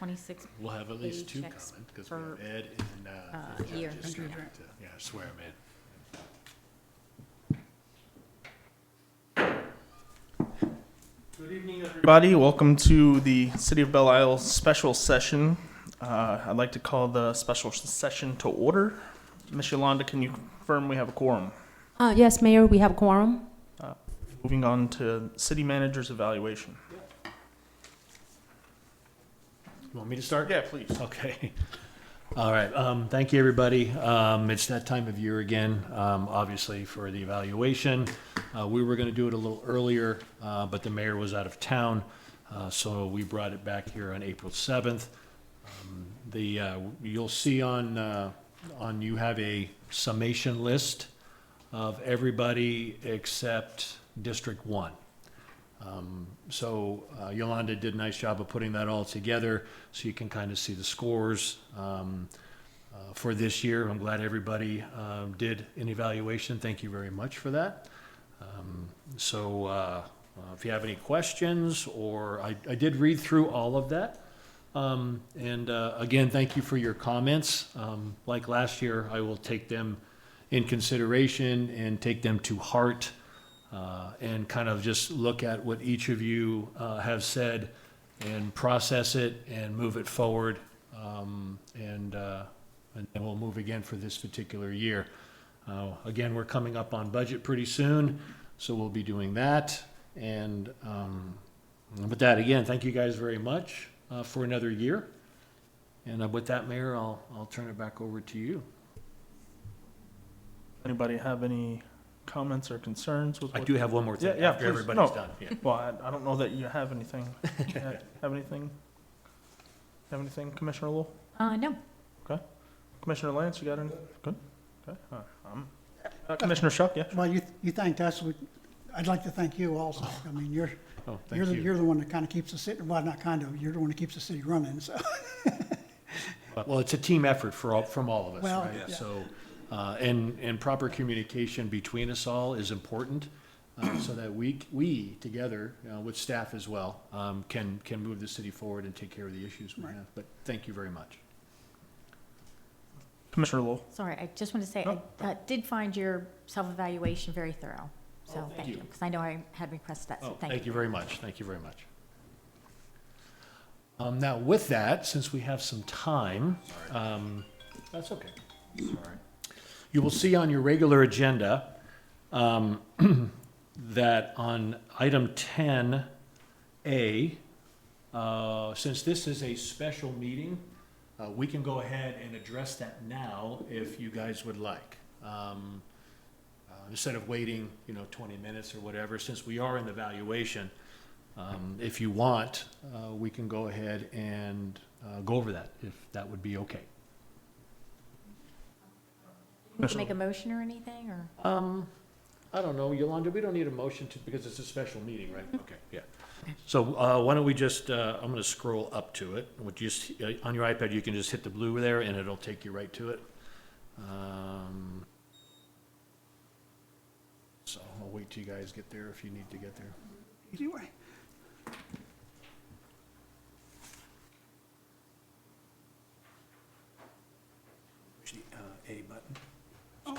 26 We'll have at least two paychecks coming, because we per, have Ed and the year. judges Hundred, have right. to, yeah, swear them in. Good evening, everybody. Welcome to the City of Belle Isle special session. I'd like to call the special session to order. Ms. Yolanda, can you confirm we have a quorum? Yes, Mayor, we have a quorum. Moving on to city manager's evaluation. You want me to start? Yeah, please. Okay. All right. Thank you, everybody. It's that time of year again, obviously, for the evaluation. We were going to do it a little earlier, but the mayor was out of town, so we brought it back here on April 7th. You'll see on you have a summation list of everybody except District 1. So Yolanda did a nice job of putting that all together so you can kind of see the scores for this year. I'm glad everybody did an evaluation. Thank you very much for that. If you have any questions, or I did read through all of that. Again, thank you for your comments. Like last year, I will take them in consideration and take them to heart. And kind of just look at what each of you have said and process it and move it forward. And then we'll move again for this particular year. Again, we're coming up on budget pretty soon, so we'll be doing that. And with that, again, thank you guys very much for another year. And with that, Mayor, I'll turn it back over to you. Anybody have any comments or concerns with I what? do have one more thing Yeah, after please. everybody's No. done. Yeah. Well, I don't know that you have anything. Have anything? Have anything, Commissioner Lowell? No. Commissioner Lance, you got any? Good? Okay. Commissioner Shuck, yeah? Well, you thanked us. I'd like to thank you also. I mean, you're Thank you. you're the one that kind of keeps the city, well, not kind of, you're the one that keeps the city running, so. Well, it's a team effort from all of us, Well, right? yeah. So, and proper communication between us all is important, so that we together, with staff as well, can move the city forward and take care of the issues we Right. have. But thank you very much. Commissioner Lowell? Sorry, I just want to say, Oh. I did find your self-evaluation very thorough. So thank thank you. you, because I know I had requested that, so Thank you very much. Thank you very much. Now, with that, since we have some time, that's okay. Sorry. You will see on your regular agenda that on item 10A, since this is a special meeting, we can go ahead and address that now if you guys would like. Instead of waiting, 20 minutes or whatever, since we are in the evaluation, if you want, we can go ahead and go over that, if that would be okay. Need to make a motion or anything, or? I don't know, Yolanda, we don't need a motion because it's a special meeting, right? Okay, yeah. So why don't we just, I'm going to scroll up to it. On your iPad, you can just hit the blue there, and it'll take you right to it. So I'll wait till you guys get there if you need to get there. Easy way. Push the A button. Oh.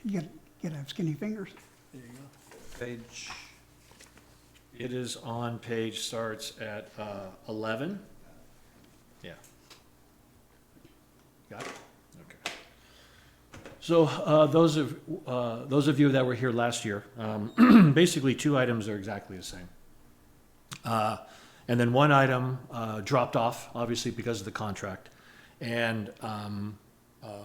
You gotta have skinny fingers. There you go. Page. It is on page, starts at 11. Yeah. Got it? Okay. So those of you that were here last year, basically two items are exactly the same. And then one item dropped off, obviously because of the contract. And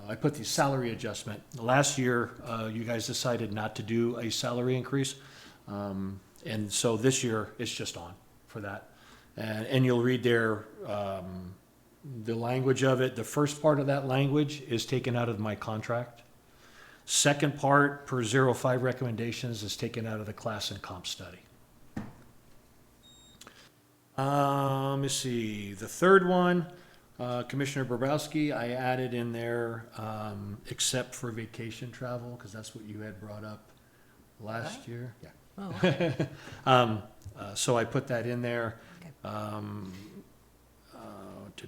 I put the salary adjustment. Last year, you guys decided not to do a salary increase. And so this year, it's just on for that. And you'll read there the language of it. The first part of that language is taken out of my contract. Second part, per 05 recommendations, is taken out of the class and comp study. Let me see. The third one, Commissioner Bobrowski, I added in there, except for vacation travel, because that's what you had brought up last year. Yeah. Oh, So I put that in there. Okay.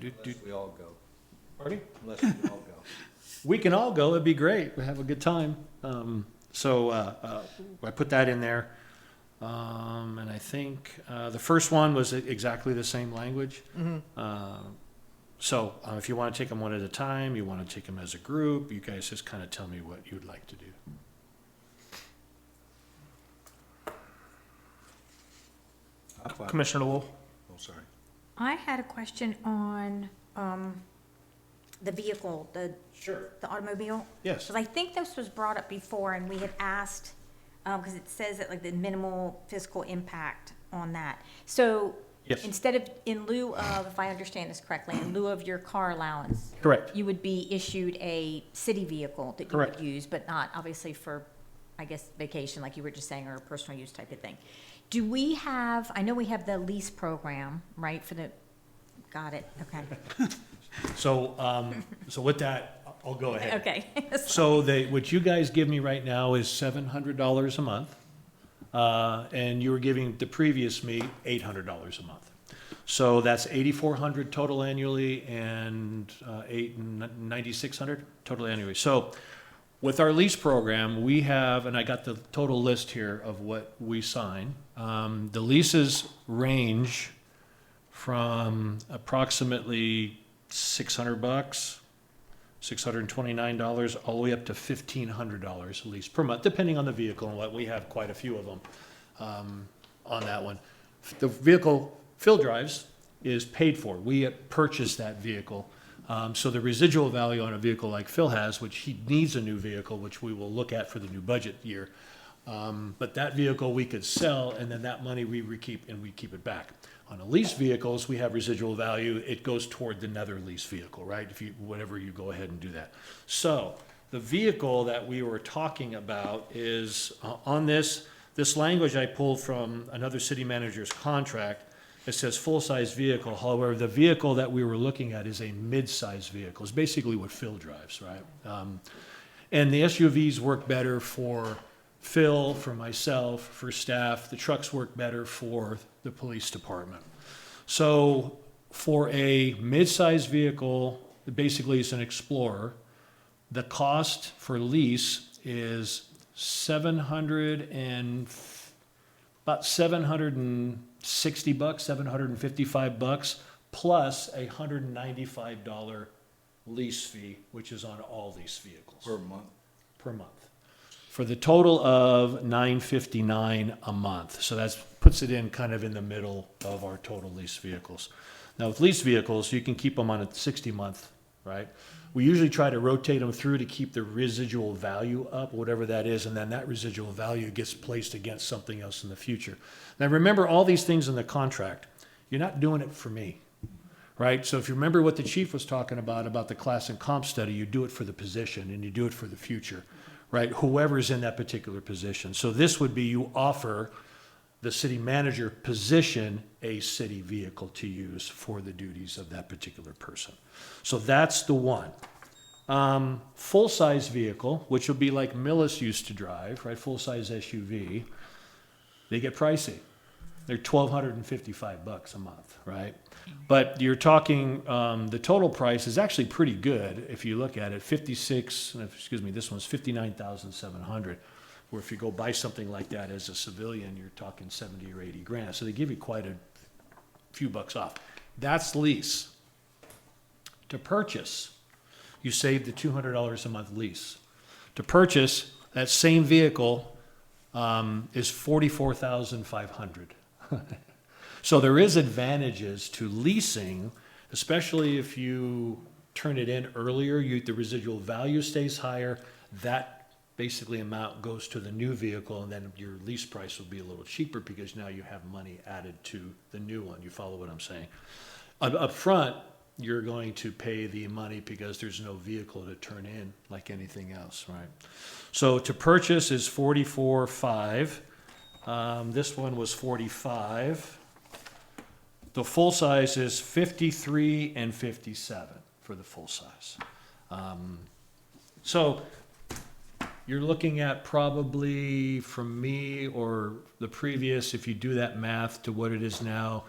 Unless we all go. Pardon? Unless we all go. We can all go, it'd be great, we have a good time. So I put that in there. And I think the first one was exactly the same language. So if you want to take them one at a time, you want to take them as a group, you guys just kind of tell me what you'd like to do. Commissioner Lowell. Oh, sorry. I had a question on the vehicle, Sure. the automobile. Yes. Because I think this was brought up before, and we had asked, because it says that like the minimal fiscal impact on that. So Yes. instead of, in lieu of, if I understand this correctly, in lieu of your car allowance, Correct. you would be issued a city vehicle that you Correct. would use, but not obviously for, I guess, vacation, like you were just saying, or a personal use type of thing. Do we have, I know we have the lease program, right, for the, got it, okay. So, so with that, I'll go ahead. Okay. So what you guys give me right now is $700 a month. And you were giving the previous me $800 a month. So that's $8,400 total annually and $9,600 total annually. So with our lease program, we have, and I got the total list here of what we sign. The leases range from approximately $600, $629, all the way up to $1,500 a lease per month, depending on the vehicle and what. We have quite a few of them on that one. The vehicle Phil drives is paid for. We purchased that vehicle. So the residual value on a vehicle like Phil has, which he needs a new vehicle, which we will look at for the new budget year. But that vehicle we could sell, and then that money we keep, and we keep it back. On a lease vehicles, we have residual value. It goes toward another lease vehicle, right? If you, whatever, you go ahead and do that. So the vehicle that we were talking about is on this language I pulled from another city manager's contract. It says full-size vehicle. However, the vehicle that we were looking at is a mid-size vehicle. It's basically what Phil drives, right? And the SUVs work better for Phil, for myself, for staff. The trucks work better for the police department. So for a mid-size vehicle, basically it's an Explorer, the cost for lease is about $760, $755, plus a $195 lease fee, which is on all lease vehicles. Per month. For the total of $959 a month. So that puts it in kind of in the middle of our total lease vehicles. Now with lease vehicles, you can keep them on a 60-month, right? We usually try to rotate them through to keep the residual value up, whatever that is, and then that residual value gets placed against something else in the future. Now remember all these things in the contract. You're not doing it for me, right? So if you remember what the chief was talking about the class and comp study, you do it for the position and you do it for the future, right? Whoever's in that particular position. So this would be you offer the city manager position a city vehicle to use for the duties of that particular person. So that's the one. Full-size vehicle, which would be like Millis used to drive, right? Full-size SUV. They get pricey. They're $1,255 a month, right? But you're talking, the total price is actually pretty good if you look at it. This one's $59,700. Where if you go buy something like that as a civilian, you're talking 70 or 80 grand. So they give you quite a few bucks off. That's lease. To purchase, you save the $200 a month lease. To purchase that same vehicle is $44,500. So there is advantages to leasing, especially if you turn it in earlier. The residual value stays higher. That basically amount goes to the new vehicle, and then your lease price will be a little cheaper because now you have money added to the new one. You follow what I'm saying? Up front, you're going to pay the money because there's no vehicle to turn in like anything else, right? So to purchase is $44,500. This one was $45,000. The full size is $53,000 and $57,000 for the full size. So you're looking at probably from me or the previous, if you do that math to what it is now,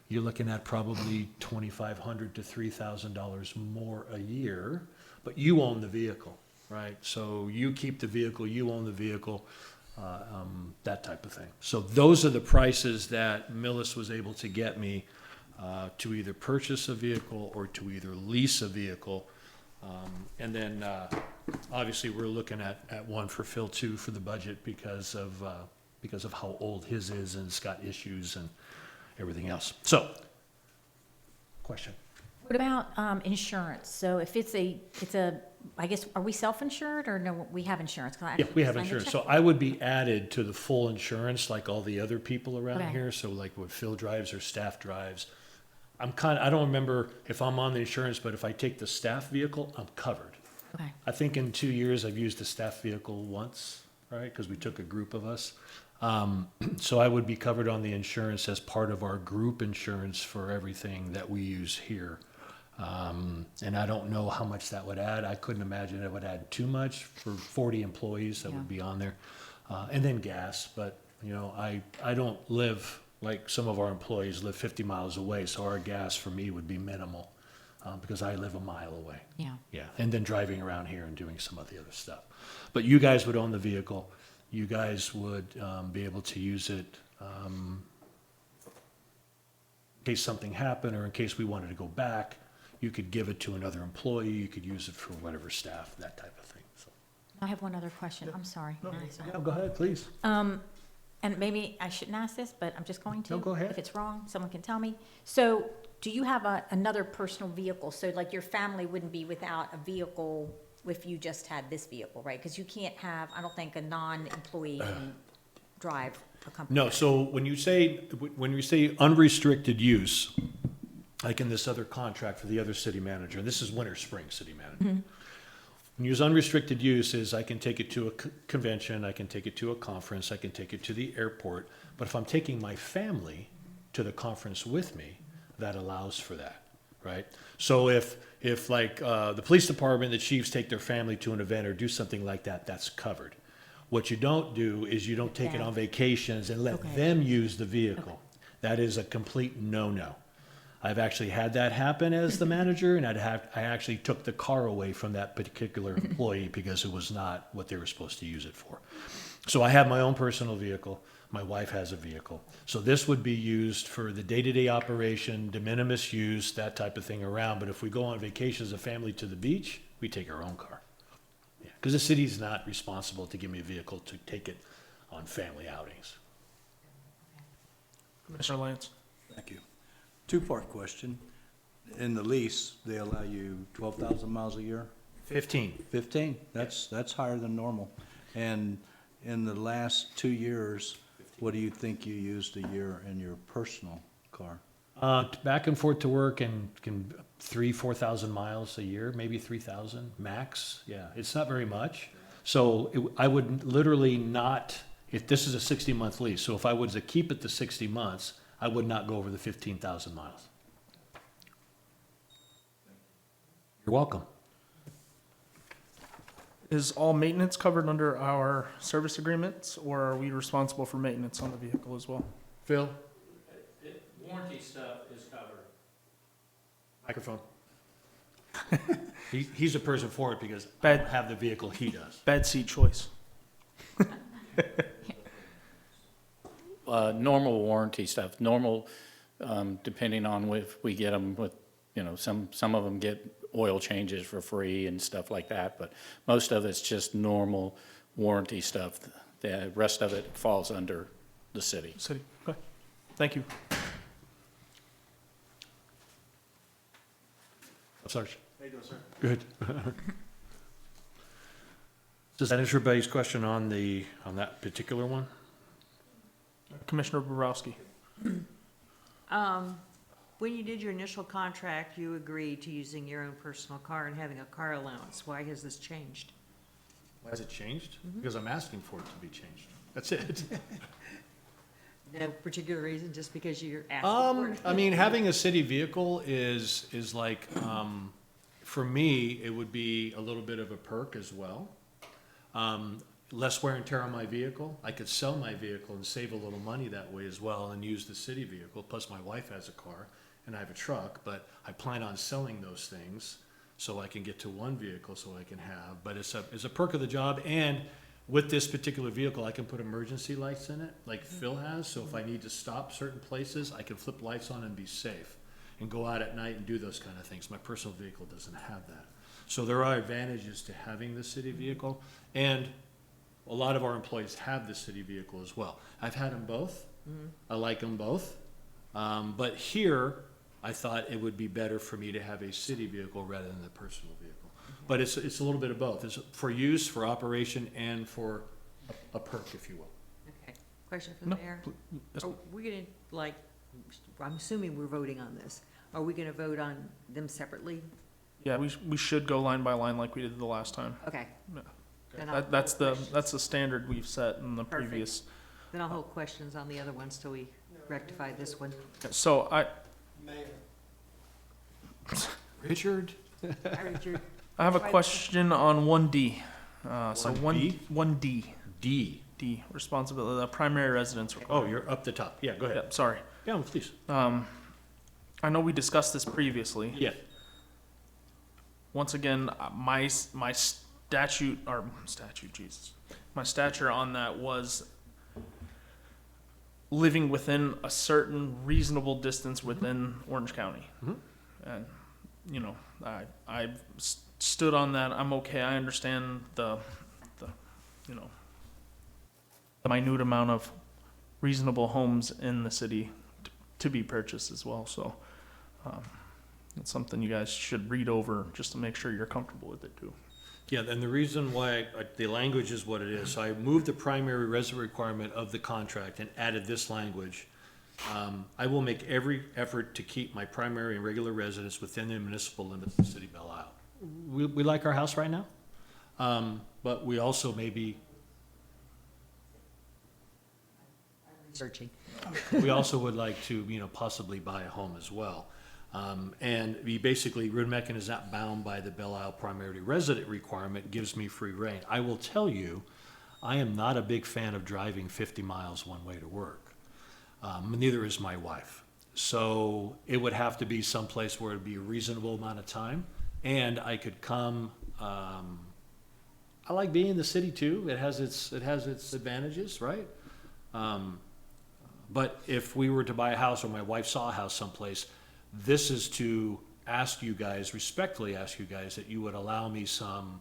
you're looking at probably $2,500 to $3,000 more a year, but you own the vehicle, right? So you keep the vehicle, you own the vehicle, that type of thing. So those are the prices that Millis was able to get me to either purchase a vehicle or to either lease a vehicle. And then, obviously, we're looking at one for Phil too for the budget because of how old his is and it's got issues and everything else. So, question? What about insurance? So if it's a, I guess, are we self-insured or no, we have insurance? Can I Yeah, we have sign the insurance. check? So I would be added to the full insurance like all the other people around Okay. here. So like what Phil drives or staff drives. I don't remember if I'm on the insurance, but if I take the staff vehicle, I'm covered. Okay, I think in 2 years, I've used the staff vehicle once, right? Because we took a group of us. So I would be covered on the insurance as part of our group insurance for everything that we use here. And I don't know how much that would add. I couldn't imagine it would add too much for 40 employees that Yeah. would be on there. And then gas, but, I don't live like some of our employees live 50 miles away, so our gas for me would be minimal, because I live a mile away. yeah. Yeah, and then driving around here and doing some of the other stuff. But you guys would own the vehicle. You guys would be able to use it in case something happened or in case we wanted to go back. You could give it to another employee. You could use it for whatever staff, that type of thing. So, I have one other question. I'm sorry. Can I ask that? yeah, go ahead, please. And maybe I shouldn't ask this, but I'm just going to. No, go ahead. If it's wrong, someone can tell me. So do you have another personal vehicle? So like your family wouldn't be without a vehicle if you just had this vehicle, right? Because you can't have, I don't think a non-employee can drive a company. No, so when you say unrestricted use, like in this other contract for the other city manager, and this is Winter Spring city manager. When you use unrestricted use is I can take it to a convention, I can take it to a conference, I can take it to the airport. But if I'm taking my family to the conference with me, that allows for that, right? So if like the police department, the chiefs take their family to an event or do something like that, that's covered. What you don't do is you don't take it Yeah. on vacations and let Okay. them use the vehicle. That is a complete no-no. I've actually had that happen as the manager, and I actually took the car away from that particular employee because it was not what they were supposed to use it for. So I have my own personal vehicle. My wife has a vehicle. So this would be used for the day-to-day operation, de minimis use, that type of thing around. But if we go on vacation as a family to the beach, we take our own car. Because the city's not responsible to give me a vehicle to take it on family outings. Commissioner Lance. Thank you. Two-part question. In the lease, they allow you 12,000 miles a year? 15. 15? That's higher than normal. And in the last 2 years, what do you think you used a year in your personal car? Back and forth to work and can 4,000 miles a year, maybe 3,000 max. Yeah, it's not very much. So I would literally not, if this is a 60-month lease, so if I was to keep it to 60 months, I would not go over the 15,000 miles. You're welcome. Is all maintenance covered under our service agreements, or are we responsible for maintenance on the vehicle as well? Phil? Warranty stuff is covered. Microphone. He's a person for it because I don't have the vehicle, he does. Bad seat choice. Normal warranty stuff, normal, depending on if we get them with, some of them get oil changes for free and stuff like that, but most of it's just normal warranty stuff. The rest of it falls under the city. City. Okay. Thank you. Sarge? How you doing, sir? Good. Does that answer everybody's question on that particular one? Commissioner Borowski. When you did your initial contract, you agreed to using your own personal car and having a car allowance. Why has this changed? Why has it changed? Because I'm asking for it to be changed. That's it. No particular reason, just because you're asking for it? I mean, having a city vehicle is like, for me, it would be a little bit of a perk as well. less wear and tear on my vehicle. I could sell my vehicle and save a little money that way as well and use the city vehicle. Plus my wife has a car and I have a truck, but I plan on selling those things so I can get to one vehicle so I can have, but it's a perk of the job. And with this particular vehicle, I can put emergency lights in it like Phil has. So if I need to stop certain places, I can flip lights on and be safe and go out at night and do those kind of things. My personal vehicle doesn't have that. So there are advantages to having the city vehicle, and a lot of our employees have the city vehicle as well. I've had them both. I like them both. But here, I thought it would be better for me to have a city vehicle rather than the personal vehicle. But it's a little bit of both. It's for use, for operation, and for a perk, if you will. Okay, question for the No, mayor? yes, Are we gonna, like, I'm assuming we're voting on this. Are we gonna vote on them separately? Yeah, we should go line by line like we did the last time. Okay. Yeah. Then I'll That's hold the questions. standard we've set in the Perfect. previous. Then I'll hold questions on the other ones till we rectify this one. So Richard? I have a question on 1D. So 1B? 1D, D. responsibility, the primary residence. Oh, you're up the top. Yeah, go ahead. Yep, sorry. Yeah, please. I know we discussed this previously. Yeah. Once again, my statute, Jesus, my stature on that was living within a certain reasonable distance within Orange County. Mhm. And, you know, I've stood on that. I'm okay. I understand the you know, the minute amount of reasonable homes in the city to be purchased as well. So, it's something you guys should read over just to make sure you're comfortable with it too. Yeah, and the reason why the language is what it is, so I moved the primary resident requirement of the contract and added this language. I will make every effort to keep my primary and regular residents within the municipal limits of the city of Belle Isle. We like our house right now, but we also Searching. we also would like to, possibly buy a home as well. And we basically, Rudmeccan is not bound by the Belle Isle primary resident requirement, gives me free reign. I will tell you, I am not a big fan of driving 50 miles one way to work. Neither is my wife. So it would have to be someplace where it'd be a reasonable amount of time, and I could come. I like being in the city too. It has its advantages, right? But if we were to buy a house, or my wife saw a house someplace, this is to respectfully ask you guys that you would allow me some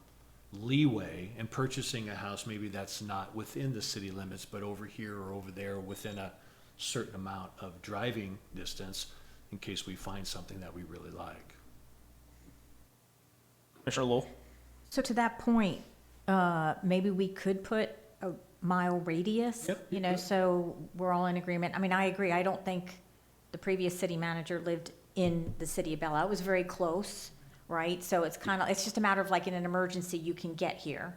leeway in purchasing a house, maybe that's not within the city limits, but over here or over there, within a certain amount of driving distance, in case we find something that we really like. Commissioner Lowell? So to that point, maybe we could put a mile radius, Yep. So we're all in agreement. I mean, I agree. I don't think the previous city manager lived in the city of Belle Isle. It was very close, right? So it's just a matter of like in an emergency, you can get here.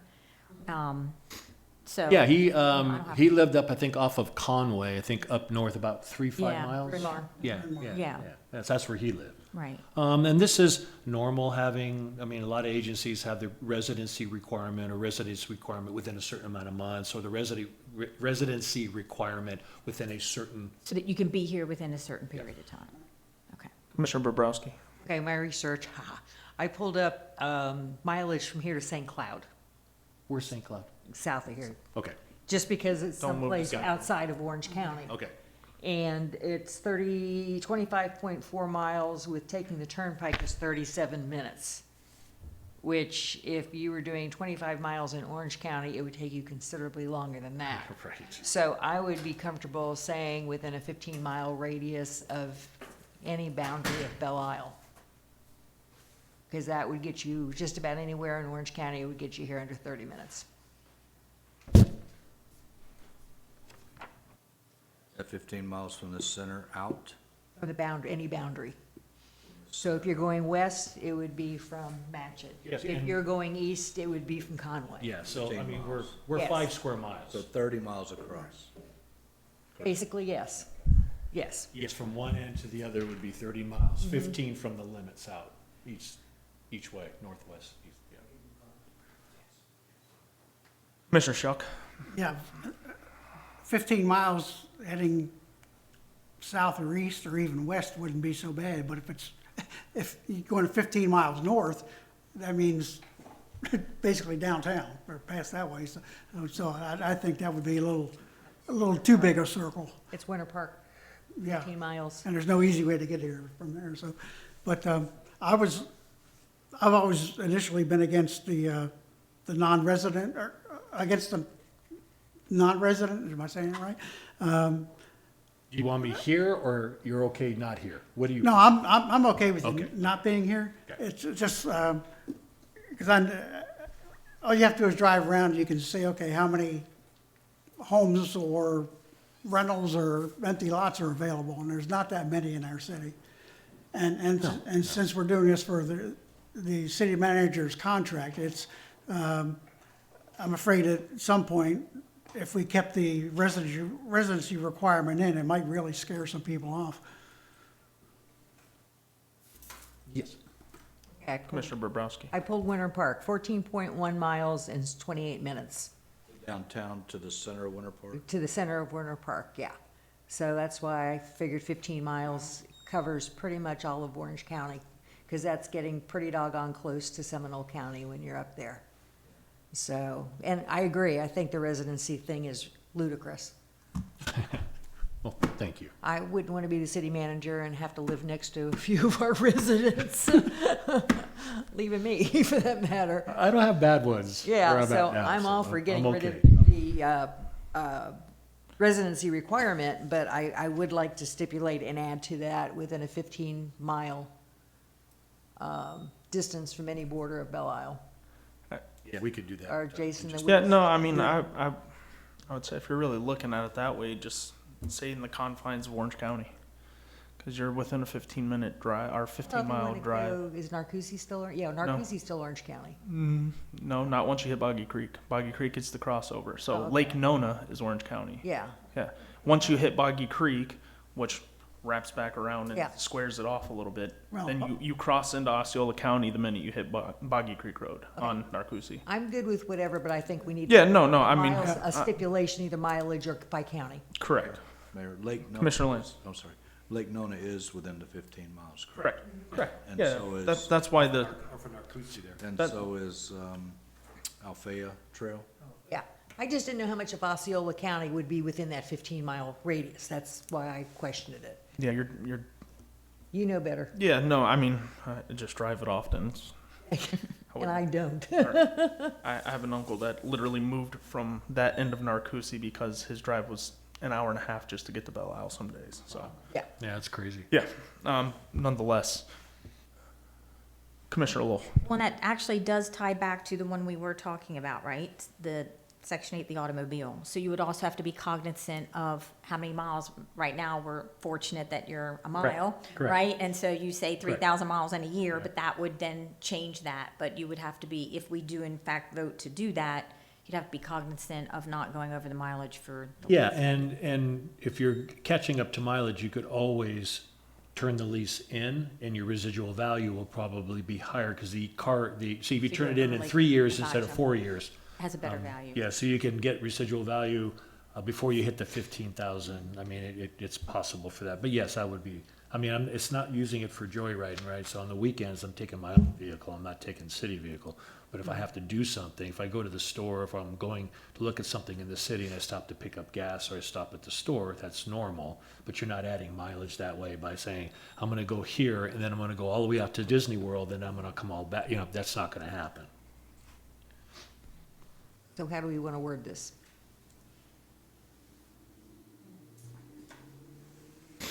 So. Yeah, don't have- he lived up, I think, off of Conway, I think up north about 3-5 Yeah, miles. pretty far. Yeah. That's where he lived. Right. And this is normal having, a lot of agencies have the residency requirement or residence requirement within a certain amount of months, or the residency requirement within a certain, So that you can be here within a certain period of time. Okay. Commissioner Bobrowski? Okay, my research, I pulled up mileage from here to St. Cloud, where's St. Cloud? south of here, Okay, just because it's Don't move, someplace got it. outside of Orange County. okay. And it's 25.4 miles, with taking the turnpike is 37 minutes. Which, if you were doing 25 miles in Orange County, it would take you considerably longer than that. Right. So I would be comfortable saying within a 15-mile radius of any boundary of Belle Isle. Because that would get you just about anywhere in Orange County, it would get you here under 30 minutes. At 15 miles from the center out? Or the boundary, any boundary. So if you're going west, it would be from Matchett. Yes, If and- you're going east, it would be from Conway. Yeah, so, 15 we're, miles. we're Yes. 5 square miles. So 30 miles across. Basically, yes. Yes. Yes, from one end to the other would be 30 miles, 15 from the limits out, each way, northwest, east, yeah. Commissioner Shuck. Yeah, 15 miles heading south or east or even west wouldn't be so bad, but if you're going 15 miles north, that means basically downtown or past that way. So I think that would be a little too big a circle. It's Winter Park, Yeah. 15 miles. And there's no easy way to get here from there, so, but, I've always initially been against the non-resident, or against the non-resident, am I saying it right? Do you want me here, or you're okay not here? What do you? No, I'm okay with Okay. you not being here. Okay. It's just, because all you have to do is drive around, and you can see, okay, how many homes or rentals or empty lots are available, and there's not that many in our city. And since we're doing this for the city manager's contract, it's, I'm afraid at some point, if we kept the residency requirement in, it might really scare some people off. Yes. Okay, Commissioner Bobrowski. I pulled Winter Park, 14.1 miles and 28 minutes Downtown to the center of Winter Park? to the center of Winter Park, yeah. So that's why I figured 15 miles covers pretty much all of Orange County, because that's getting pretty doggone close to Seminole County when you're up there. So, and I agree, I think the residency thing is ludicrous. Well, thank you. I wouldn't want to be the city manager and have to live next to a few of our residents, leaving me for that matter. I don't have bad ones. where Yeah, I'm so at now, I'm all so for getting I'm rid okay. of the residency requirement, but I would like to stipulate and add to that within a 15-mile distance from any border of Belle Isle. Yeah, we could do that. Or Jason, the Yeah, no, I mean, I would say if you're really looking at it that way, just stay in the confines of Orange County. Because you're within a 15-minute drive, or 15-mile drive. Is Narcoossee still, yeah, Narcoossee's still Orange County. No, not once you hit Boggy Creek. Boggy Creek is the crossover. So Oh, okay. Lake Nona is Orange County. Yeah, Yeah. Once you hit Boggy Creek, which wraps back around and Yeah. squares it off a little bit, Well, then you cross into Osceola County the minute you hit Boggy Creek Road on Narcoossee. I'm good with whatever, but I think we need. Yeah, no, I mean, miles, a stipulation, either mileage or by county. correct. Mayor, Lake Nona. Commissioner Lance. I'm sorry. Lake Nona is within the 15 miles, correct? Correct. And Yeah, so is- that's why the, Or for Narcoossee there. And That- so is Alfea Trail? Yeah, I just didn't know how much of Osceola County would be within that 15-mile radius. That's why I questioned it. yeah, you're, You know better, yeah, no, I mean, I just drive it often. and I don't. I have an uncle that literally moved from that end of Narcoossee because his drive was an hour and a half just to get to Belle Isle some days, so. Yeah, Yeah, that's crazy. Yeah, nonetheless. Commissioner Lowell. Well, that actually does tie back to the one we were talking about, right? The Section 8, the automobile. So you would also have to be cognizant of how many miles. Right now, we're fortunate that you're a mile, correct. right? And so you say 3,000 miles in a year, Yeah. but that would then change that. But you would have to be, if we do in fact vote to do that, you'd have to be cognizant of not going over the mileage for. the Yeah, lease. and if you're catching up to mileage, you could always turn the lease in, and your residual value will probably be higher, because see, if you turn it in 3 years instead of 4 years. Has a better value. Yeah, so you can get residual value before you hit the 15,000. I mean, it's possible for that. But yes, I would be, it's not using it for joyriding, right? So on the weekends, I'm taking my own vehicle, I'm not taking city vehicle. But if I have to do something, if I go to the store, if I'm going to look at something in the city and I stop to pick up gas, or I stop at the store, that's normal. But you're not adding mileage that way by saying, I'm gonna go here, and then I'm gonna go all the way out to Disney World, and I'm gonna come all back, that's not gonna happen. so how do we want to word this?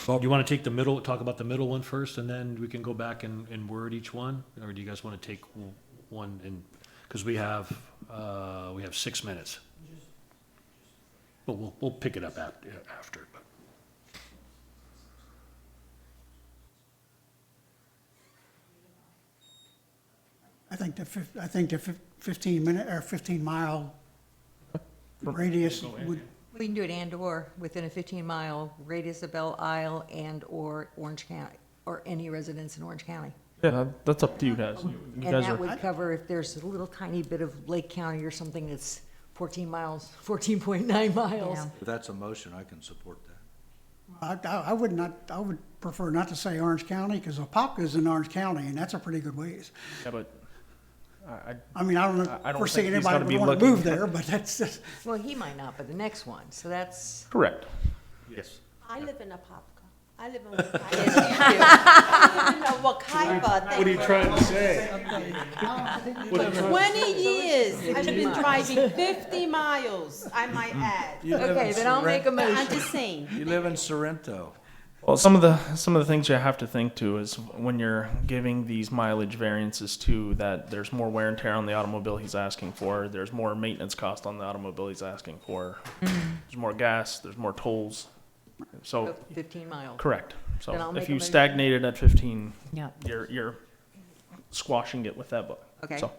Do you want to take talk about the middle one first, and then we can go back and word each one? Or do you guys want to take one, because we have 6 minutes. But we'll pick it up after. But. I think the 15-minute or 15-mile radius would, We can do it and/or within a 15-mile radius of Belle Isle and/or Orange County, or any residence in Orange County. Yeah, that's up to you guys. You And guys that are, would cover if there's a little tiny bit of Lake County or something that's 14 miles, 14.9 miles. Yeah. If that's a motion, I can support that. I would not, I would prefer not to say Orange County, because Apopka's in Orange County, and that's a pretty good ways. Yeah, but I mean, I I don't don't foresee think he's anybody gonna be would want to looking- move there, but that's just, Well, he might not, but the next one, so that's. correct. Yes. I live in Apopka. I live in Wakaiba. What are you trying to say? 20 years. I've been driving 50 miles, I might add. You live Okay, in then I'll make a But I'm motion. just saying. You live in Sorrento. Well, some of the things you have to think too is when you're giving these mileage variances too, that there's more wear and tear on the automobile he's asking for. There's more maintenance cost on the automobile he's asking for. There's more gas. There's more tolls. So 15 miles. correct. Then I'll So make if a you motion. stagnated at 15, Yeah. you're squashing it with that book. Okay, So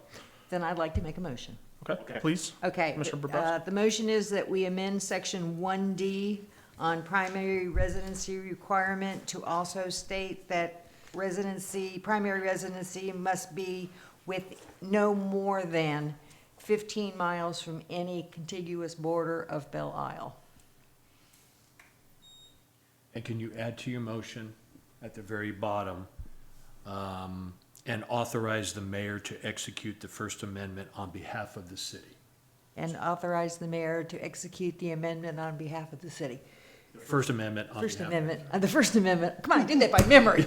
then I'd like to make a motion. okay, please. Okay, Commissioner Bobrowski. the motion is that we amend section 1D on primary residency requirement to also state that primary residency must be with no more than 15 miles from any contiguous border of Belle Isle. And can you add to your motion at the very bottom, and authorize the mayor to execute the First Amendment on behalf of the city? And authorize the mayor to execute the amendment on behalf of the city. First Amendment on First behalf. Amendment, the First Amendment, come on, I did that by memory.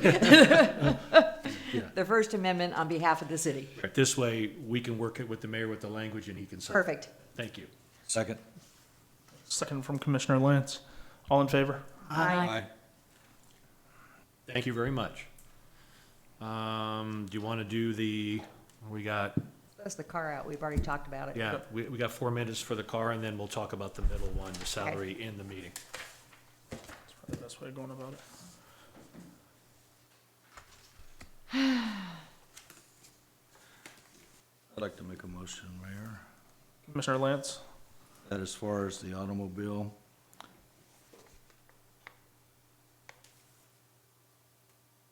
The First Amendment on behalf of the city. Right, this way, we can work it with the mayor with the language and he can sign. Perfect. Thank you. Second? Second from Commissioner Lance. All in favor? Aye. Thank you very much. Do you want to do we got, That's the car out, we've already talked about it. yeah, we got 4 minutes for the car and then we'll talk about the middle one, the salary in the meeting. That's probably the best way of going about it. I'd like to make a motion, Mayor, Commissioner Lance? that as far as the automobile,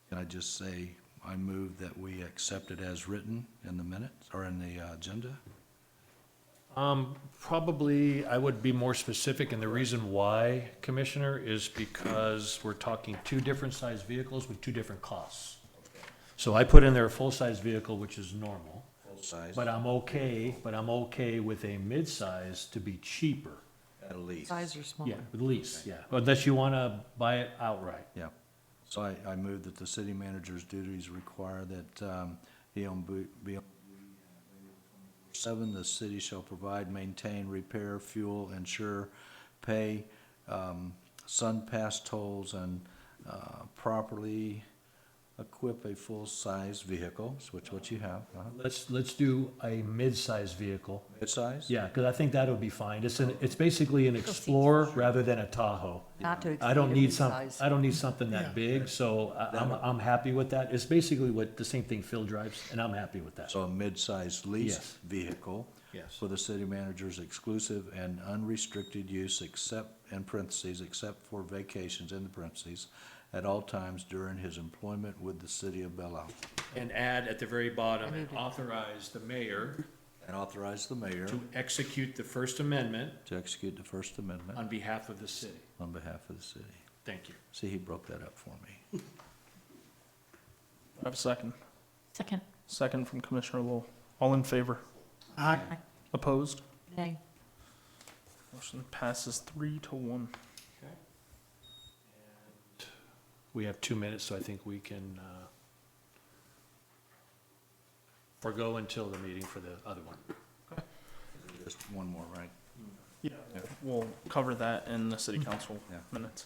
can I just say, I move that we accept it as written in the minutes, or in the agenda? Probably, I would be more specific, and the reason why, Commissioner, is because we're talking 2 different size vehicles with 2 different costs. So I put in there a full-size vehicle, which is normal, Full size, but I'm okay with a mid-size to be cheaper. at least. Size or smaller? Yeah, with lease, yeah, unless you want to buy it outright. Yeah. So I move that the city manager's duties require that he be 7, the city shall provide, maintain, repair, fuel, insure, pay, sun pass tolls, and properly equip a full-size vehicle, which what you have, Let's do a mid-size vehicle. mid-size? Yeah, because I think that'll be fine. It's basically an Explorer rather than a Tahoe. Not to I don't exceed a need size. I don't need something that big, so I'm happy with that. It's basically the same thing Phil drives, and I'm happy with that. So a mid-size lease Yes. vehicle Yes. for the city manager's exclusive and unrestricted use except, in parentheses, except for vacations in the parentheses, at all times during his employment with the city of Belle Isle. And add at the very bottom, and authorize the mayor And authorize the mayor to execute the First Amendment to execute the First Amendment on behalf of the city. on behalf of the city. Thank you. See, he broke that up for me. I have a second. Second. Second from Commissioner Lowell. All in favor? I, Opposed? Nay. Motion passes 3-1. We have 2 minutes, so I think we can forego until the meeting for the other one. Just one more, right? Yeah, we'll cover that in the city council Yeah. minutes.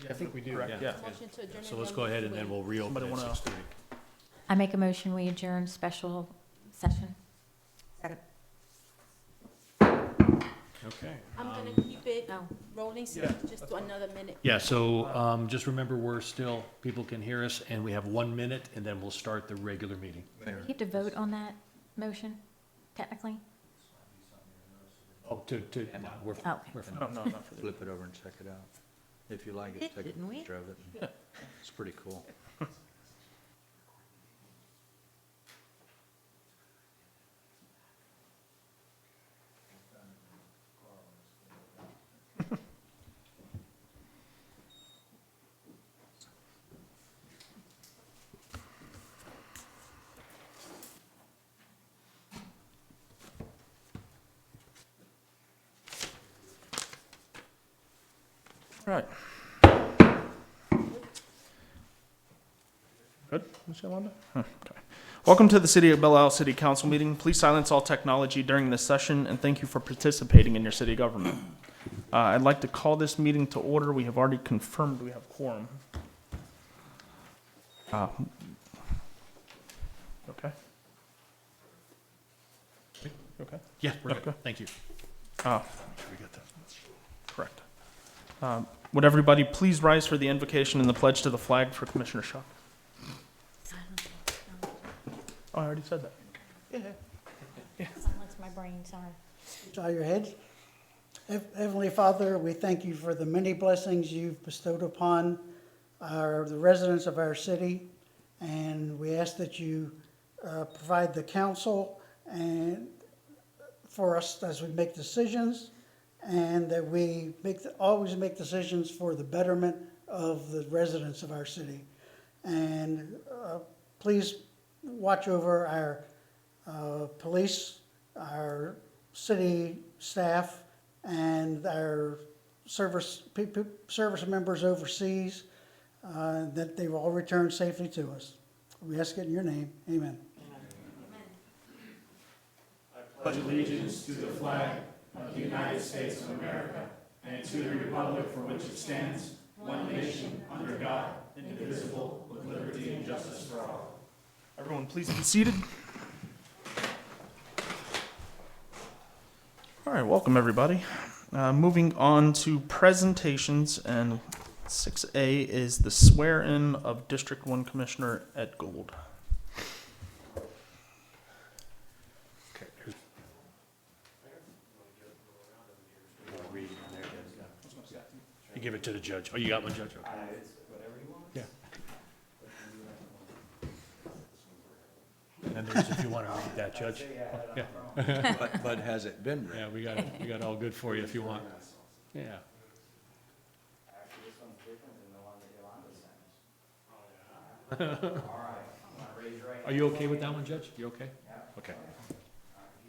I think we do, Correct, yeah. Motion to adjourn. So let's go ahead and then we'll reopen Somebody at wanna- 6:30. I make a motion, we adjourn special session. Second. Okay. I'm gonna keep it No. rolling, so just do another minute. Yeah, so just remember, people can hear us, and we have 1 minute, and then we'll start the regular meeting. You have to vote on that motion, technically? Oh, no, we're Oh, okay. we're fine. No, no, not for the, Flip it over and check it out. If you like it, take a Didn't we? picture of it. Yeah. It's pretty cool. All right. Good, Ms. Yolanda? Okay. Welcome to the City of Belle Isle City Council meeting. Please silence all technology during this session, and thank you for participating in your city government. I'd like to call this meeting to order. We have already confirmed we have quorum. Okay. Okay. Yeah, we're Okay. good. Thank you. Uh, We got that. Correct. Would everybody please rise for the invocation and the pledge to the flag for Commissioner Schuck? Oh, I already said that. Silence my brain, sorry. Bow your heads. Heavenly Father, we thank you for the many blessings you've bestowed upon the residents of our city. And we ask that you provide the council and for us as we make decisions, and that we always make decisions for the betterment of the residents of our city. And please watch over our police, our city staff, and our service members overseas, that they will all return safely to us. We ask it in your name. Amen. Pledge allegiance to the flag of the United States of America and to the republic for which it stands, one nation, under God, indivisible, with liberty and justice for all. Everyone, please be seated. All right, welcome everybody. Moving on to presentations, and 6A is the swear-in of District 1 Commissioner Ed Gold. Okay. You give it to the judge. Oh, you got one, Judge? Okay. Yeah. And there's, if you want to read that, Judge. Yeah. But has it been read? Yeah, we got all good for you if you want. Yeah. Actually, this one's different than the one that Yolanda sent us. All right, I'm gonna raise your right hand. Are you okay with that one, Judge? You okay? Yeah. Okay. If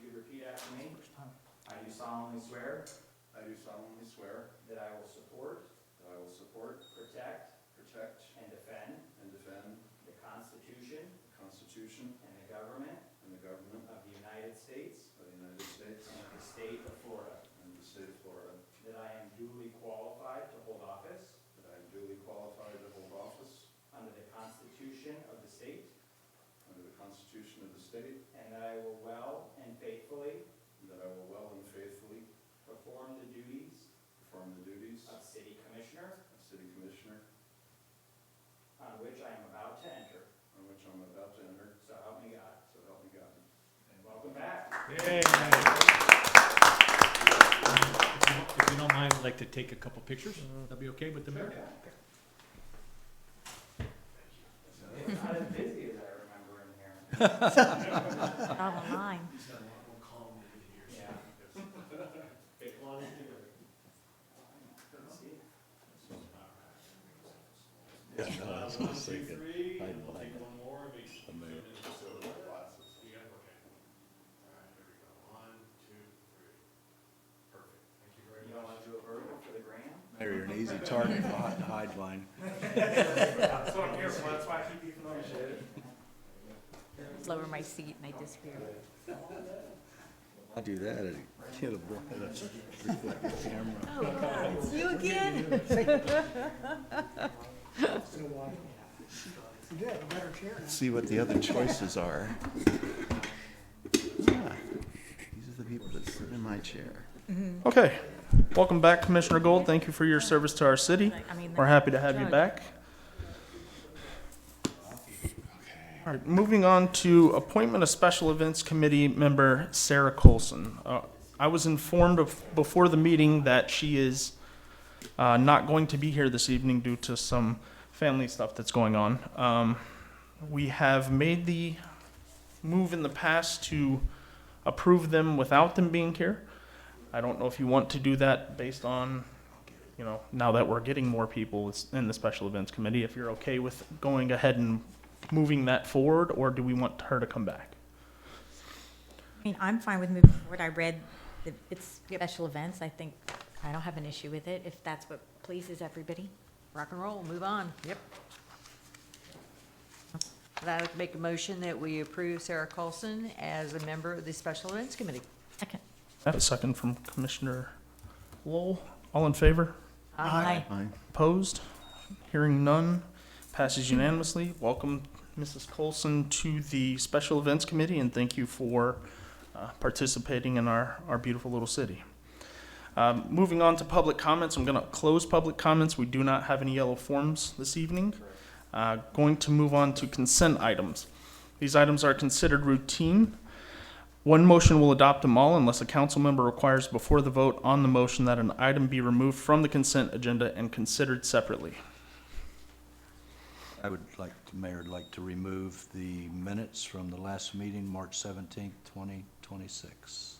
you could repeat after me. I do solemnly swear I do solemnly swear that I will support, that I will support, protect, protect, and defend and defend the Constitution the Constitution and the government and the government of the United States of the United States and of the state of Florida, and the state of Florida, that I am duly qualified to hold office that I am duly qualified to hold office under the Constitution of the state, under the Constitution of the state, and that I will well and faithfully and that I will well and faithfully perform the duties perform the duties of City Commissioner of City Commissioner on which I am about to enter. on which I'm about to enter, So help me God. so help me God. And welcome back. Yay. If you don't mind, I'd like to take a couple pictures. That'd be okay with the mayor? It's not as busy as I remember in here. All online. Yeah. Big one. You don't want to do a vertical for the gram? You're an easy target to hide behind. That's what I'm here for, that's why I keep you from the shit. Lower my seat and I disappear. I do that, it'd get a camera. Oh, God, it's you again? You do have a better chair now. See what the other choices are. These are the people that sit in my chair. Okay, welcome back, Commissioner Gold. Thank you for your service to our city. I mean, We're happy to have you Judge. back. All right, moving on to appointment of Special Events Committee member Sarah Colson. I was informed before the meeting that she is not going to be here this evening due to some family stuff that's going on. We have made the move in the past to approve them without them being here. I don't know if you want to do that based on, now that we're getting more people in the Special Events Committee, if you're okay with going ahead and moving that forward, or do we want her to come back? I mean, I'm fine with moving forward. I read it's special events. I think I don't have an issue with it, if that's what pleases everybody. Rock and roll, move on. Yep. I'd like to make a motion that we approve Sarah Colson as a member of the Special Events Committee. Second. I have a second from Commissioner Lowell. All in favor? Aye. Opposed? Hearing none, passes unanimously. Welcome, Mrs. Colson, to the Special Events Committee, and thank you for participating in our beautiful little city. Moving on to public comments, I'm going to close public comments. We do not have any yellow forms this evening. Going to move on to consent items. These items are considered routine. One motion will adopt them all unless a council member requires before the vote on the motion that an item be removed from the consent agenda and considered separately. I would like, Mayor, like to remove the minutes from the last meeting, March 17th, 2026.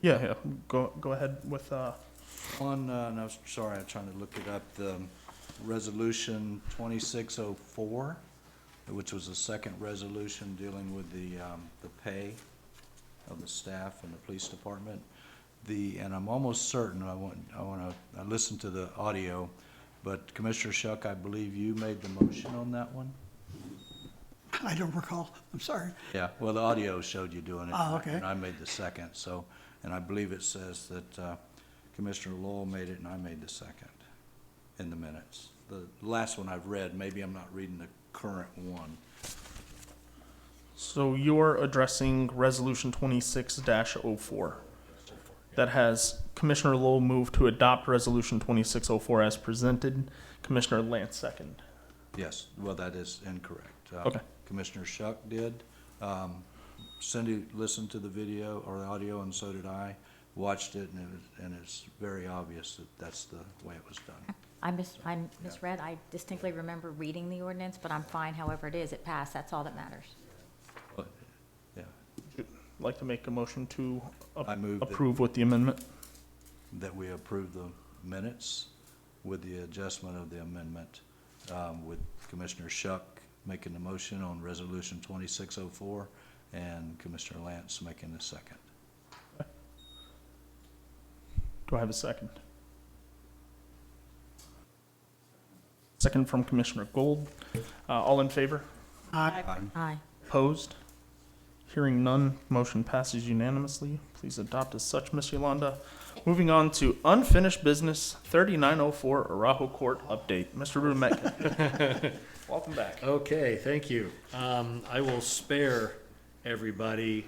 Yeah, go ahead with, No, sorry, I'm trying to look it up, the resolution 2604, which was the second resolution dealing with the pay of the staff in the police department. And I'm almost certain, I listened to the audio, but Commissioner Shuck, I believe you made the motion on that one? I don't recall, I'm sorry. Yeah, well, the audio showed you doing it. Oh, okay. And I made the second, so, and I believe it says that Commissioner Lowell made it and I made the second in the minutes. The last one I've read, maybe I'm not reading the current one. so you're addressing Resolution 26-04. That has Commissioner Lowell move to adopt Resolution 2604 as presented. Commissioner Lance second. Yes, well, that is incorrect. Okay. Commissioner Shuck did. Cindy listened to the video or the audio, and so did I. Watched it, and it's very obvious that that's the way it was done. I misread. I distinctly remember reading the ordinance, but I'm fine however it is. It passed. That's all that matters. But, yeah, Like to make a motion to I move that- approve with the amendment? that we approve the minutes with the adjustment of the amendment, with Commissioner Shuck making the motion on Resolution 2604 and Commissioner Lance making the second. Do I have a second? Second from Commissioner Gold. All in favor? Aye. Aye. Opposed? Hearing none, motion passes unanimously. Please adopt as such, Ms. Yolanda. Moving on to unfinished business, 3904 Arajo Court update. Mr. Rudemetcalf. Welcome back. Okay, thank you. I will spare everybody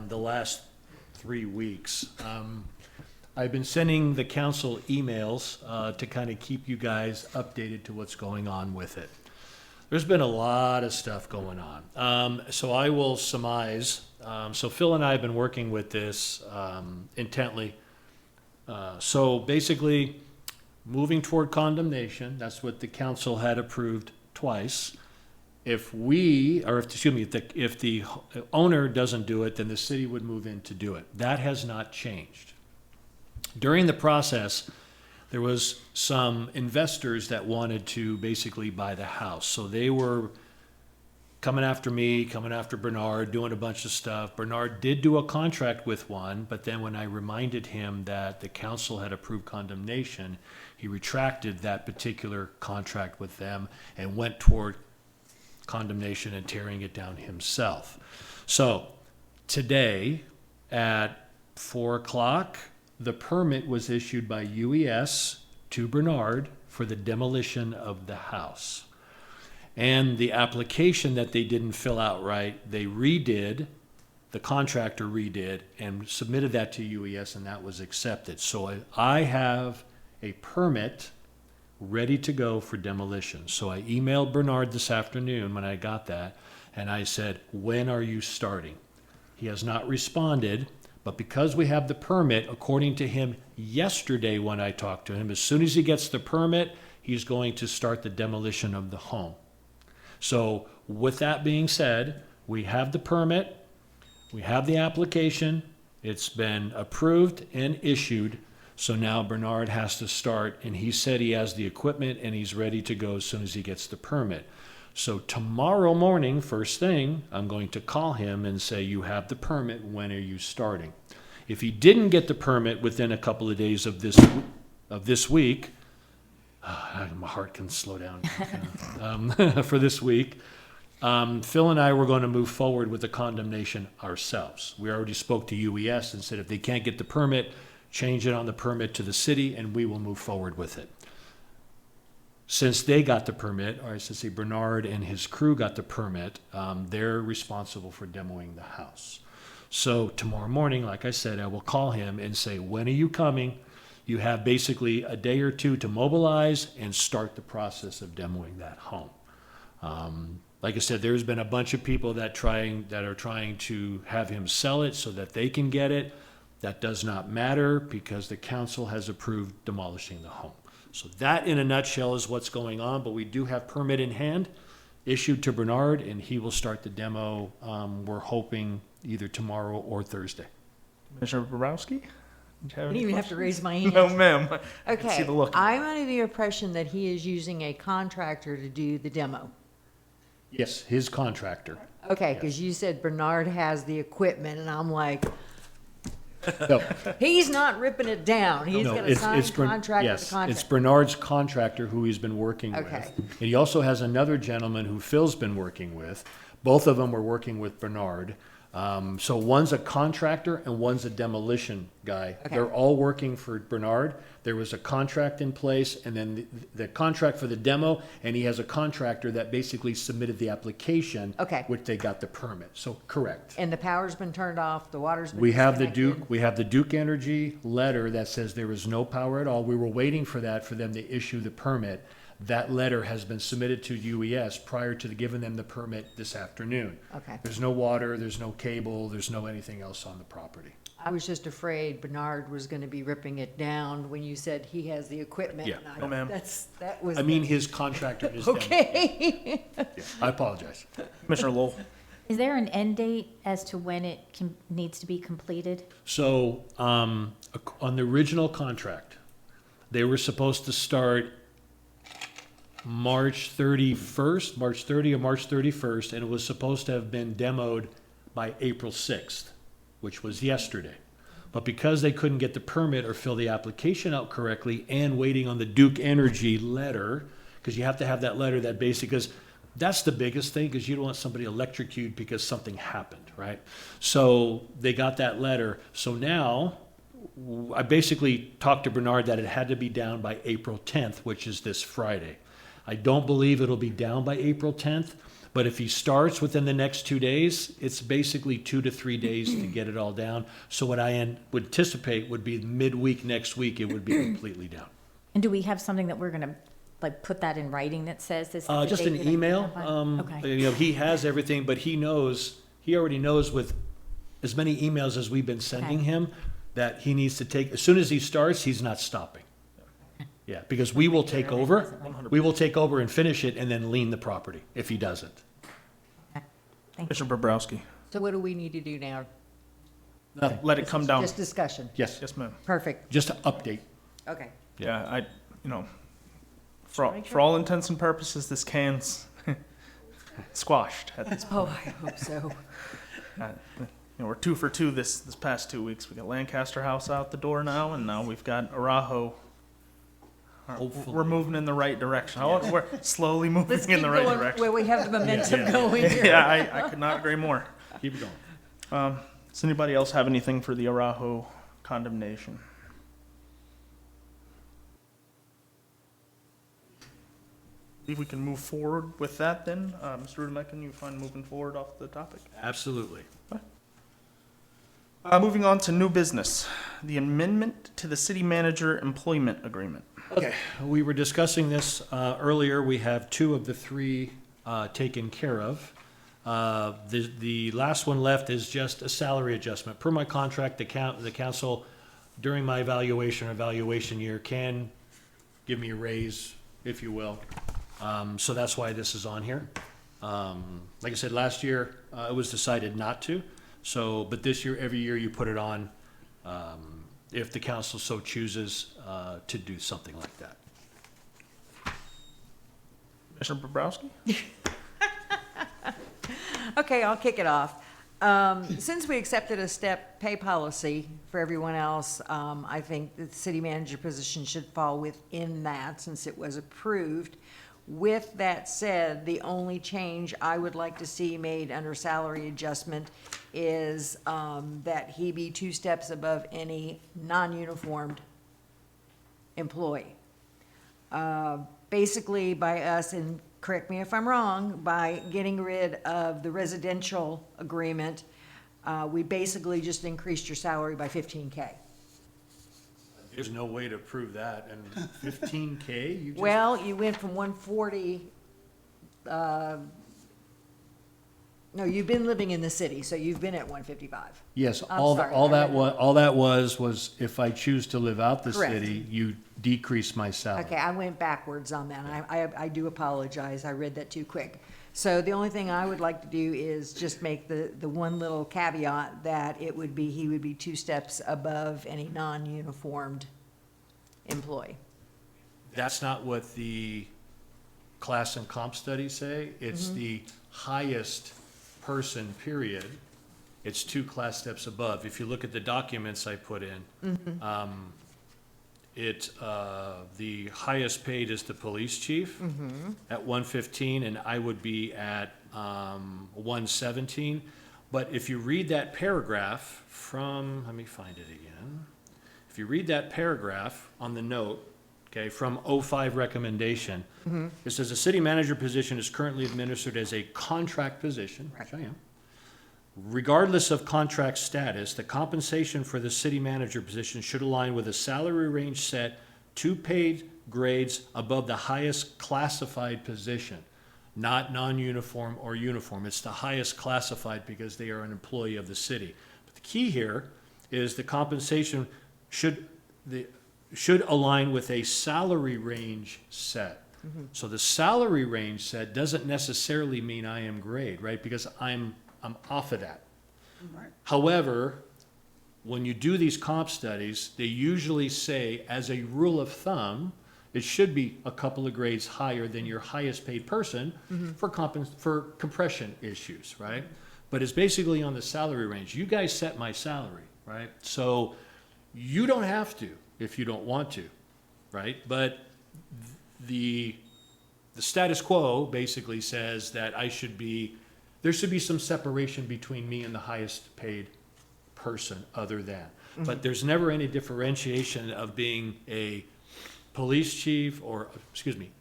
the last 3 weeks. I've been sending the council emails to kind of keep you guys updated to what's going on with it. There's been a lot of stuff going on. So I will surmise. So Phil and I have been working with this intently. So basically, moving toward condemnation, that's what the council had approved twice. If the owner doesn't do it, then the city would move in to do it. That has not changed. During the process, there was some investors that wanted to basically buy the house. So they were coming after me, coming after Bernard, doing a bunch of stuff. Bernard did do a contract with one, but then when I reminded him that the council had approved condemnation, he retracted that particular contract with them and went toward condemnation and tearing it down himself. So today at 4 o'clock, the permit was issued by UES to Bernard for the demolition of the house. And the application that they didn't fill out right, they redid, the contractor redid, and submitted that to UES, and that was accepted. So I have a permit ready to go for demolition. So I emailed Bernard this afternoon when I got that, and I said, when are you starting? He has not responded, but because we have the permit, according to him yesterday when I talked to him, as soon as he gets the permit, he's going to start the demolition of the home. So with that being said, we have the permit, we have the application, it's been approved and issued. So now Bernard has to start, and he said he has the equipment and he's ready to go as soon as he gets the permit. So tomorrow morning, first thing, I'm going to call him and say, you have the permit, when are you starting? If he didn't get the permit within a couple of days of this week, my heart can slow down for this week. Phil and I were going to move forward with the condemnation ourselves. We already spoke to UES and said if they can't get the permit, change it on the permit to the city, and we will move forward with it. Since they got the permit, or I should say Bernard and his crew got the permit, they're responsible for demoing the house. So tomorrow morning, like I said, I will call him and say, when are you coming? You have basically a day or two to mobilize and start the process of demoing that home. Like I said, there's been a bunch of people that are trying to have him sell it so that they can get it. That does not matter because the council has approved demolishing the home. So that in a nutshell is what's going on, but we do have permit in hand issued to Bernard and he will start the demo, we're hoping either tomorrow or Thursday. Commissioner Bobrowski? I didn't even have to raise my hand. No, ma'am. I can see Okay, the look. I'm under the impression that he is using a contractor to do the demo. Yes, his contractor. Okay, because you said Bernard has the equipment, and I'm like, No, he's not ripping it down. He's no, got a signed contract with yes, the it's contract. Bernard's contractor who he's been working with. Okay. And he also has another gentleman who Phil's been working with. Both of them were working with Bernard. So one's a contractor and one's a demolition guy. Okay. They're all working for Bernard. There was a contract in place and then the contract for the demo, and he has a contractor that basically submitted the application. Okay. Which they got the permit. So correct. And the power's been turned off, the water's been We have the Duke Energy letter that says there is no power at all. We were waiting for that, for them to issue the permit. That letter has been submitted to UES prior to giving them the permit this afternoon. Okay. There's no water, there's no cable, there's no anything else on the property. I was just afraid Bernard was gonna be ripping it down when you said he has the equipment. Yeah. and No, ma'am. That was. I mean, his contractor is. Okay. Yeah, I apologize. Commissioner Lowell? Is there an end date as to when it needs to be completed? So, on the original contract, they were supposed to start March 31st, March 30 or March 31st, and it was supposed to have been demoed by April 6th, which was yesterday. But because they couldn't get the permit or fill the application out correctly and waiting on the Duke Energy letter, because you have to have that letter that basically, because that's the biggest thing, because you don't want somebody electrocuted because something happened, right? So they got that letter. So now I basically talked to Bernard that it had to be down by April 10th, which is this Friday. I don't believe it'll be down by April 10th, but if he starts within the next 2 days, it's basically 2 to 3 days to get it all down. So what I would anticipate would be midweek next week, it would be completely down. And do we have something that we're gonna, like, put that in writing that says this? is the Just date an that I email. have on? Okay. You know, he has everything, but he already knows with as many emails as we've been sending Okay. him, that he needs to take, as soon as he starts, he's not stopping. Yeah, because we will take over, and finish it and then lien the property if he doesn't. Thank you. Commissioner Bobrowski? So what do we need to do now? Let it come down. Just discussion. Yes, Yes, ma'am. Perfect. just to update. Okay. Yeah, for all intents and purposes, this can's squashed at this point. Oh, I hope so. We're 2 for 2 this past 2 weeks. We got Lancaster House out the door now, and now we've got Arajo. Hopefully. We're moving in the right direction. We're slowly moving Let's in keep the right going direction. where we have the momentum going here. Yeah, I could not agree more. Keep it going. Does anybody else have anything for the Arajo condemnation? I believe we can move forward with that then. Mr. Rudemecken, you find moving forward off the topic? Absolutely. Moving on to new business, the amendment to the city manager employment agreement. Okay, we were discussing this earlier. We have 2 of the 3 taken care of. The last one left is just a salary adjustment. Per my contract, the council, during my evaluation year, can give me a raise, if you will. So that's why this is on here. Like I said, last year, it was decided not to. So, but this year, every year you put it on, if the council so chooses to do something like that. Commissioner Bobrowski? Okay, I'll kick it off. Since we accepted a step pay policy for everyone else, I think the city manager position should fall within that since it was approved. With that said, the only change I would like to see made under salary adjustment is that he be 2 steps above any non-uniformed employee. Basically, by us, and correct me if I'm wrong, by getting rid of the residential agreement, we basically just increased your salary by 15K. There's no way to prove that, and 15K, you just. Well, you went from 140, no, you've been living in the city, so you've been at 155. Yes, I'm all sorry, that, all I that read was, all that was if I choose to live out the Correct. city, you decrease my salary. Okay, I went backwards on that. I do apologize. I read that too quick. So the only thing I would like to do is just make the one little caveat that it would be, he would be 2 steps above any non-uniformed employee. That's not what the class and comp studies say. It's the highest person, period. It's 2 class steps above. If you look at the documents I put in, the highest paid is the police chief at 115, and I would be at 117. But if you read that paragraph from, let me find it again. If you read that paragraph on the note, okay, from 05 recommendation, it says the city manager position is currently administered as a contract position, which I am. Regardless of contract status, the compensation for the city manager position should align with a salary range set 2 paid grades above the highest classified position, not non-uniform or uniform. It's the highest classified because they are an employee of the city. But the key here is the compensation should align with a salary range set. So the salary range set doesn't necessarily mean I am grade, right? Because I'm off of that. Right. However, when you do these comp studies, they usually say, as a rule of thumb, it should be a couple of grades higher than your highest paid person for compression issues, right? But it's basically on the salary range. You guys set my salary, right? So you don't have to if you don't want to, right? But the status quo basically says that there should be some separation between me and the highest paid person other than. But there's never any differentiation of being a police chief or,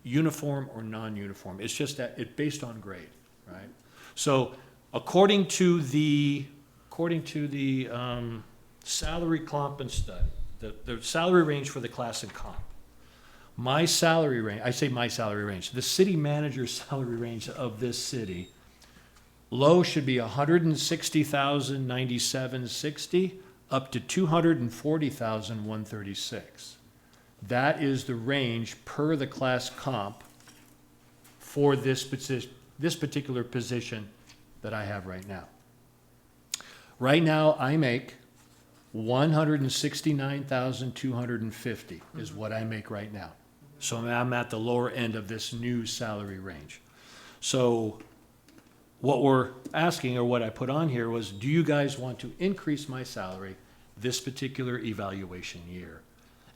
uniform or non-uniform. It's just that it's based on grade, right? So according to the salary comp and study, the salary range for the class and comp, my salary range, I say my salary range, the city manager's salary range of this city, low should be 160,097.60 up to 240,136. That is the range per the class comp for this particular position that I have right now. Right now, I make 169,250 is what I make right now. So I'm at the lower end of this new salary range. So what we're asking, or what I put on here, was, do you guys want to increase my salary this particular evaluation year?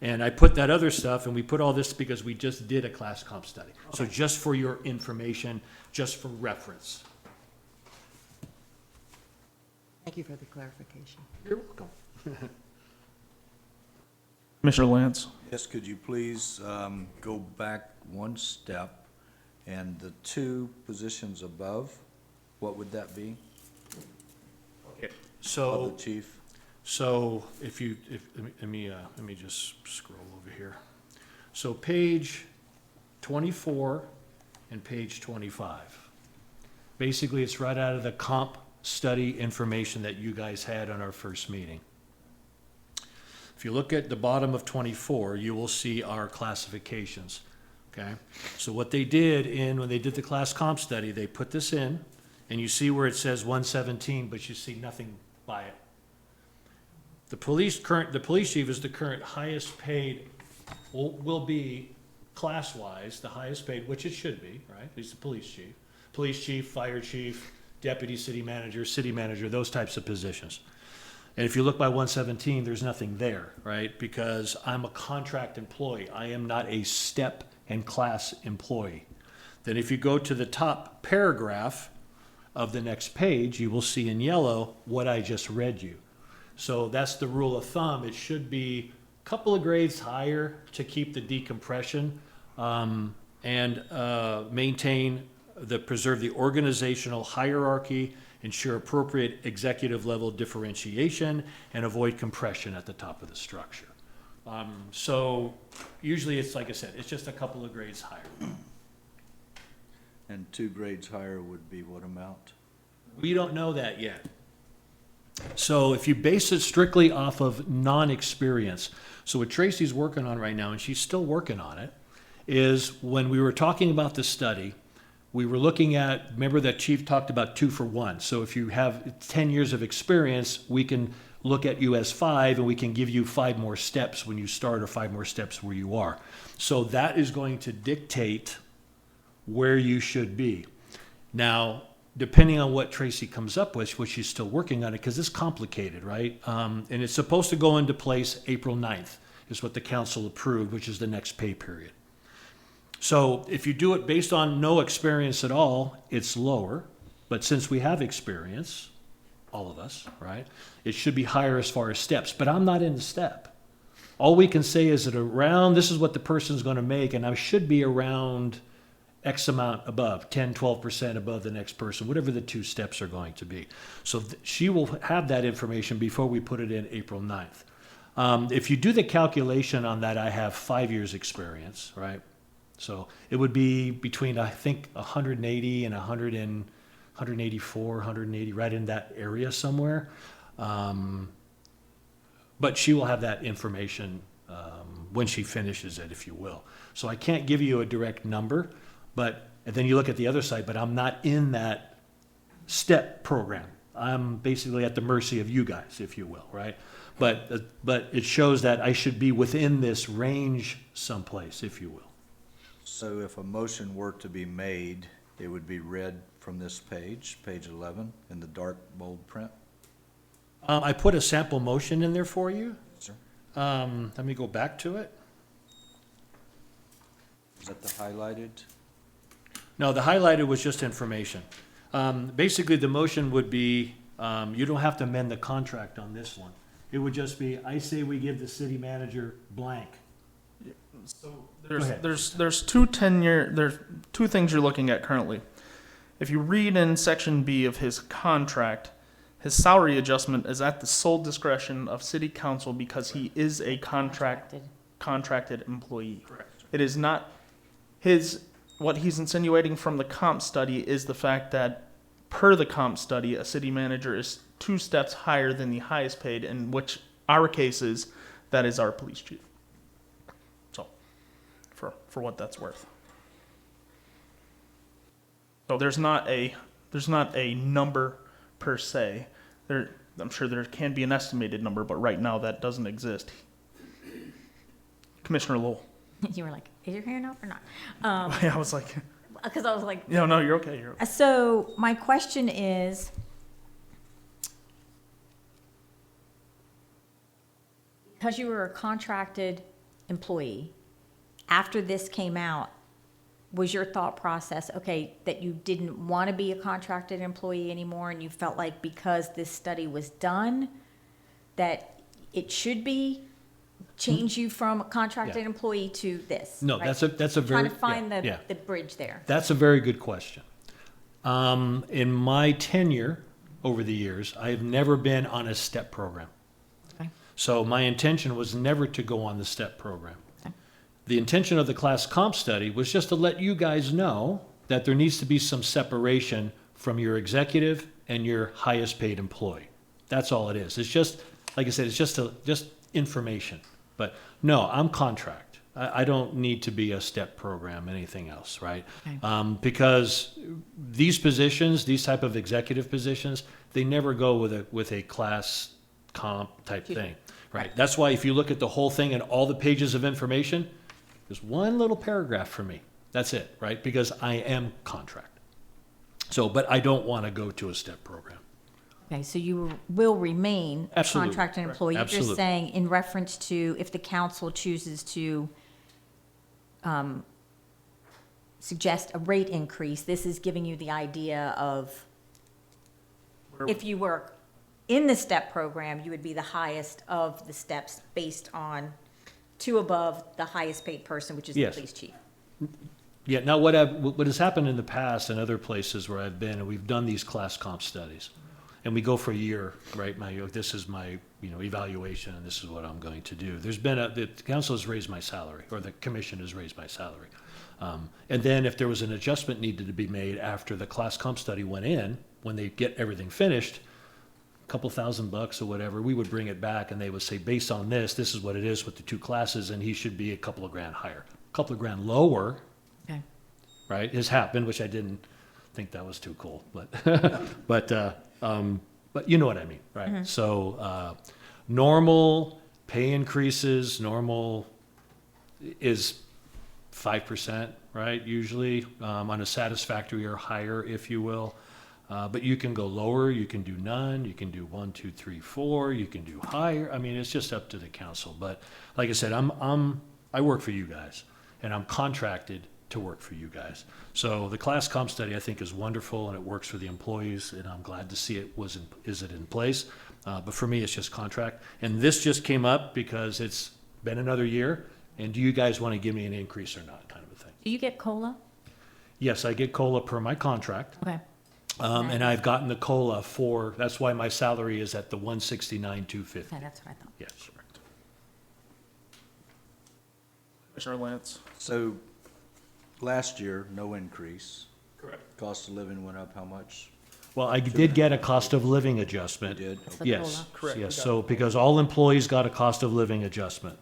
And I put that other stuff, and we put all this because we just did a class comp study. So just for your information, just for reference. Thank you for the clarification. You're welcome. Commissioner Lance? Yes, could you please go back one step, and the 2 positions above, what would that be? Okay. Of So. the chief? So let me just scroll over here. So page 24 and page 25. Basically, it's right out of the comp study information that you guys had on our first meeting. If you look at the bottom of 24, you will see our classifications, okay? So what they did when they did the class comp study, they put this in, and you see where it says 117, but you see nothing by it. The police chief is the current highest paid, will be class-wise, the highest paid, which it should be, right? He's the police chief. Police chief, fire chief, deputy city manager, those types of positions. And if you look by 117, there's nothing there, right? Because I'm a contract employee. I am not a step and class employee. Then if you go to the top paragraph of the next page, you will see in yellow what I just read you. So that's the rule of thumb. It should be a couple of grades higher to keep the decompression and preserve the organizational hierarchy, ensure appropriate executive level differentiation, and avoid compression at the top of the structure. So usually it's, like I said, it's just a couple of grades higher. And 2 grades higher would be what amount? We don't know that yet. So if you base it strictly off of non-experience, so what Tracy's working on right now, and she's still working on it, is when we were talking about the study, we were looking at, remember that Chief talked about 2 for 1. So if you have 10 years of experience, we can look at you as 5 and we can give you 5 more steps when you start or 5 more steps where you are. So that is going to dictate where you should be. Now, depending on what Tracy comes up with, which she's still working on it, because it's complicated, right? And it's supposed to go into place April 9th, is what the council approved, which is the next pay period. So if you do it based on no experience at all, it's lower. But since we have experience, all of us, right, it should be higher as far as steps. But I'm not in the step. All we can say is that around, this is what the person's going to make, and I should be around X amount above, 10, 12% above the next person, whatever the 2 steps are going to be. So she will have that information before we put it in April 9th. If you do the calculation on that, I have 5 years experience, right? So it would be between, I think, 180 and 184, 180, right in that area somewhere. But she will have that information when she finishes it, if you will. So I can't give you a direct number, but and then you look at the other side, but I'm not in that step program. I'm basically at the mercy of you guys, if you will, right? But it shows that I should be within this range someplace, if you will. So if a motion were to be made, it would be read from this page, page 11, in the dark bold print? I put a sample motion in there for you. Sir? Let me go back to it. Is that the highlighted? No, the highlighted was just information. Basically, the motion would be, you don't have to amend the contract on this one. It would just be, I say we give the city manager blank. So Go ahead. there's 2 things you're looking at currently. If you read in section B of his contract, his salary adjustment is at the sole discretion of city council because he is a contracted employee. Correct. It is not what he's insinuating from the comp study is the fact that per the comp study, a city manager is 2 steps higher than the highest paid, in which our case is, that is our police chief. So, for what that's worth. So there's not a number per se. I'm sure there can be an estimated number, but right now that doesn't exist. Commissioner Lowell. You were like, is your hand up or not? Yeah, I was like, Because I was like, no, you're okay. You're okay. so my question is, because you were a contracted employee, after this came out, was your thought process, okay, that you didn't want to be a contracted employee anymore, and you felt like because this study was done, that it should be change you from a contracted Yeah. employee to this? No, right? that's a very. Trying to find yeah. the bridge there. That's a very good question. In my tenure over the years, I have never been on a STEP program. Okay. So my intention was never to go on the STEP program. Okay. The intention of the class comp study was just to let you guys know that there needs to be some separation from your executive and your highest paid employee. That's all it is. It's just, like I said, it's just information. But no, I'm contract. I don't need to be a STEP program, anything else, right? Okay. Because these positions, these type of executive positions, they never go with a class comp type thing, right? That's why if you look at the whole thing and all the pages of information, there's one little paragraph for me. That's it, right? Because I am contract. So, but I don't want to go to a step program. Okay, so you will remain a Absolutely. contracted employee. You're Absolutely. just saying in reference to if the council chooses to suggest a rate increase, this is giving you the idea of if you were in the step program, you would be the highest of the steps based on two above the highest paid person, which is the Yes. police chief. Yeah, now what has happened in the past in other places where I've been, and we've done these class comp studies, and we go for a year, right? This is my, evaluation, and this is what I'm going to do. The council has raised my salary, or the commission has raised my salary. And then if there was an adjustment needed to be made after the class comp study went in, when they get everything finished, couple $1,000 or whatever, we would bring it back and they would say, based on this is what it is with the two classes, and he should be a couple of grand higher. A couple of grand lower, Okay. right, has happened, which I didn't think that was too cool, but, but you know what I mean, right? So, normal pay increases, normal is 5%, right, usually, on a satisfactory or higher, if you will. But you can go lower, you can do none, you can do 1, 2, 3, 4, you can do higher. I mean, it's just up to the council. But like I said, I work for you guys, and I'm contracted to work for you guys. So the class comp study, I think, is wonderful, and it works for the employees, and I'm glad to see is it in place. But for me, it's just contract. And this just came up because it's been another year, and do you guys want to give me an increase or not, kind of a thing? Do you get COLA? Yes, I get COLA per my contract. Okay. And I've gotten the COLA that's why my salary is at the 169,250. Okay, that's what I thought. Yes. Commissioner Lance? So, last year, no increase. Correct. Cost of living went up how much? Well, I did get a cost of living adjustment. You did? That's the Yes, COLA. Correct, we yes, got so because all employees got a cost of living adjustment.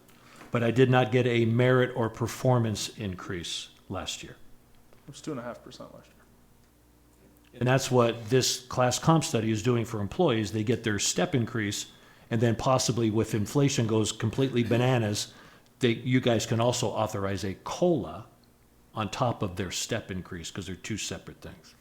But I did not get a merit or performance increase last year. It was 2.5% last year. And that's what this class comp study is doing for employees. They get their step increase, and then possibly with inflation goes completely bananas, you guys can also authorize a COLA on top of their step increase, because they're two separate things.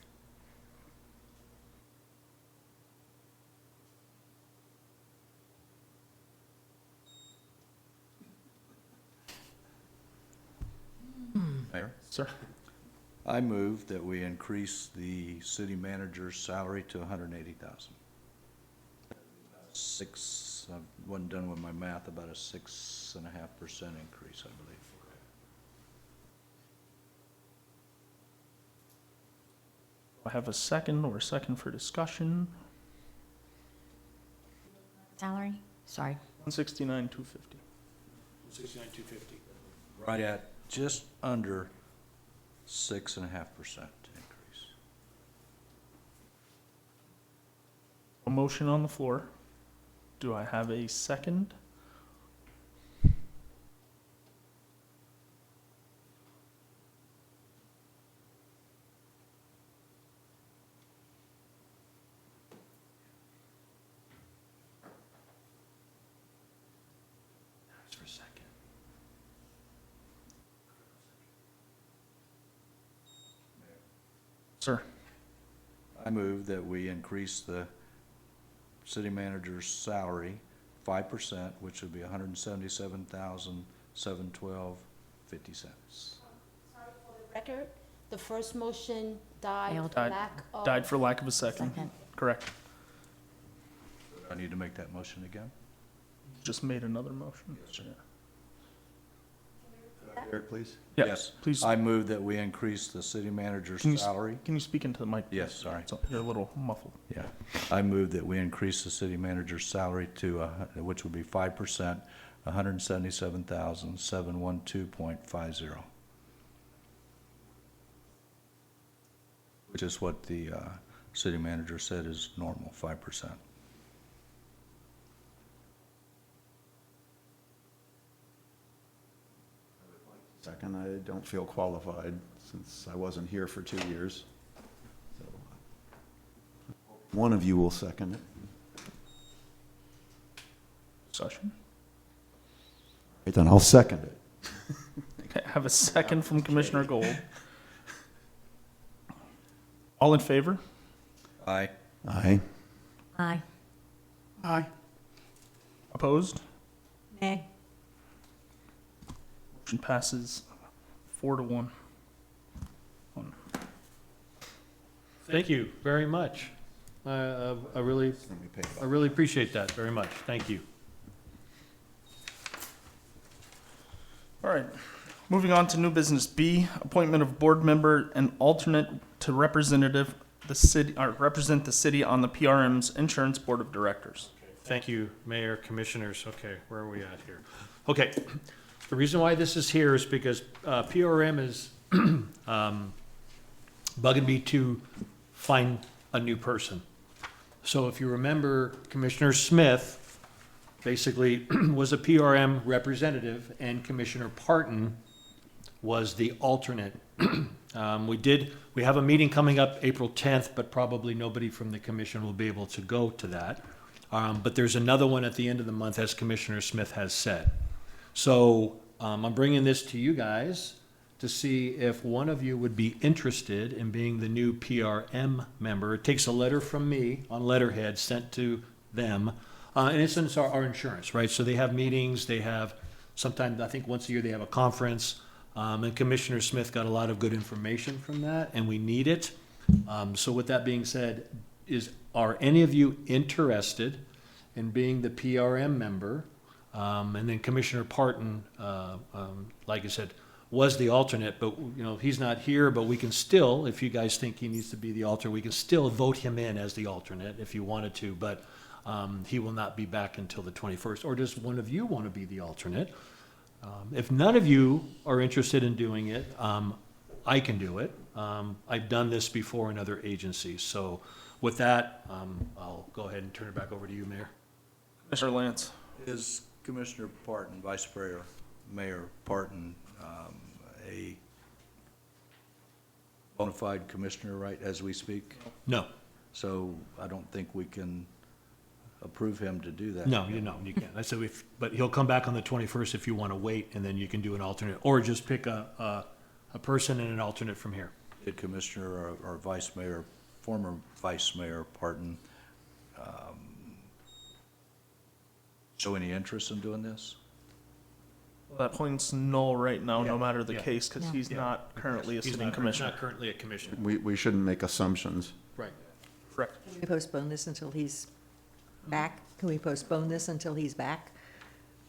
Mayor? Sir? I move that we increase the city manager's salary to $180,000. I wasn't done with my math, about a 6.5% increase, I believe. I have a second for discussion. Salary? Sorry. 169,250. 69,250. Right at just under 6.5% increase. A motion on the floor. Do I have a second? For a second. Sir? I move that we increase the city manager's salary 5%, which would be $177,712.50. Record, the first motion died Failed. for Died. lack of. Died for lack of a second. Second. Correct. I need to make that motion again? Just made another motion. Yes, sir. Eric, please. Yeah, Yes. please. I move that we increase the city manager's Can you, salary. can you speak into the mic? Yes, sorry. So you're a little muffled. Yeah. I move that we increase the city manager's salary to, which would be 5%, $177,712.50. Which is what the city manager said is normal, 5%. Second, I don't feel qualified since I wasn't here for 2 years. So, one of you will second it. Discussion. Right, then I'll second it. I have a second from Commissioner Gold. All in favor? Aye. Aye. Aye. Aye. Opposed? Nay. Motion passes 4-1. Thank you very much. I really appreciate that very much. Thank you. All right. Moving on to new business B, appointment of board member and alternate to representative the city, or represent the city on the PRM's Insurance Board of Directors. Thank you, Mayor, Commissioners. Okay, where are we at here? Okay, the reason why this is here is because PRM is bugging me to find a new person. So if you remember, Commissioner Smith basically was a PRM representative, and Commissioner Parton was the alternate. We have a meeting coming up April 10th, but probably nobody from the commission will be able to go to that. But there's another one at the end of the month, as Commissioner Smith has said. So I'm bringing this to you guys to see if one of you would be interested in being the new PRM member. It takes a letter from me on letterhead sent to them. And it's our insurance, right? So they have meetings, they have, sometimes, I think once a year, they have a conference. And Commissioner Smith got a lot of good information from that, and we need it. So with that being said, are any of you interested in being the PRM member? And then Commissioner Parton, like I said, was the alternate, but he's not here, but we can still, if you guys think he needs to be the alternate, we can still vote him in as the alternate if you wanted to, but he will not be back until the 21st. Or does one of you want to be the alternate? If none of you are interested in doing it, I can do it. I've done this before in other agencies. So with that, I'll go ahead and turn it back over to you, Mayor. Mr. Lance. Is Commissioner Parton, Vice Mayor Parton, a bona fide commissioner right as we speak? No, So I don't think we can approve him to do that. no, you can't. I said, but he'll come back on the 21st if you want to wait, and then you can do an alternate, or just pick a person and an alternate from here. Did Commissioner or Vice Mayor, former Vice Mayor Parton, show any interest in doing this? That point's null right now, no Yeah. matter the Yeah. case, because he's not currently a He's sitting not commissioner. currently a commissioner. We shouldn't make assumptions. Right. Correct. Can we postpone this until he's back? Can we postpone this until he's back?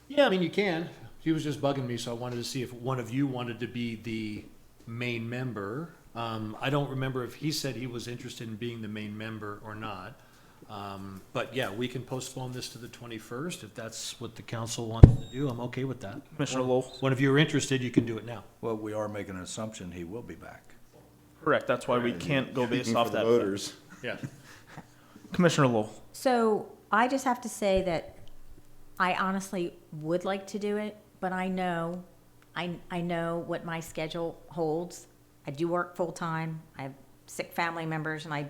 Yeah, I mean, you can. He was just bugging me, so I wanted to see if one of you wanted to be the main member. I don't remember if he said he was interested in being the main member or not. But yeah, we can postpone this to the 21st if that's what the council wants to do. I'm okay with that. Commissioner Lowell. One of you are interested, you can do it now. Well, we are making an assumption he will be back. Correct, that's why we can't go based Speaking off for the that. voters. Yeah. Commissioner Lowell. So I just have to say that I honestly would like to do it, but I know what my schedule holds. I do work full-time. I have sick family members, and I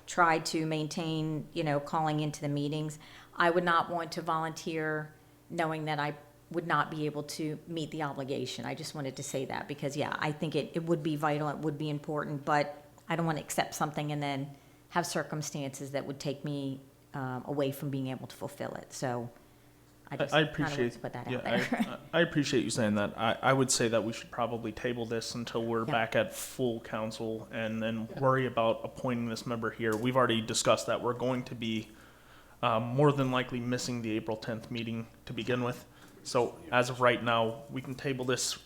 try to maintain, calling into the meetings. I would not want to volunteer knowing that I would not be able to meet the obligation. I just wanted to say that because, yeah, I think it would be vital, it would be important, but I don't want to accept something and then have circumstances that would take me away from being able to fulfill it. So I just I kind of wanted appreciate, to put that yeah, out there. I appreciate you saying that. I would say that we should probably table this until we're Yeah. back at full council and then worry about appointing this member here. We've already discussed that we're going to be more than likely missing the April 10th meeting to begin with. So as of right now, we can table this,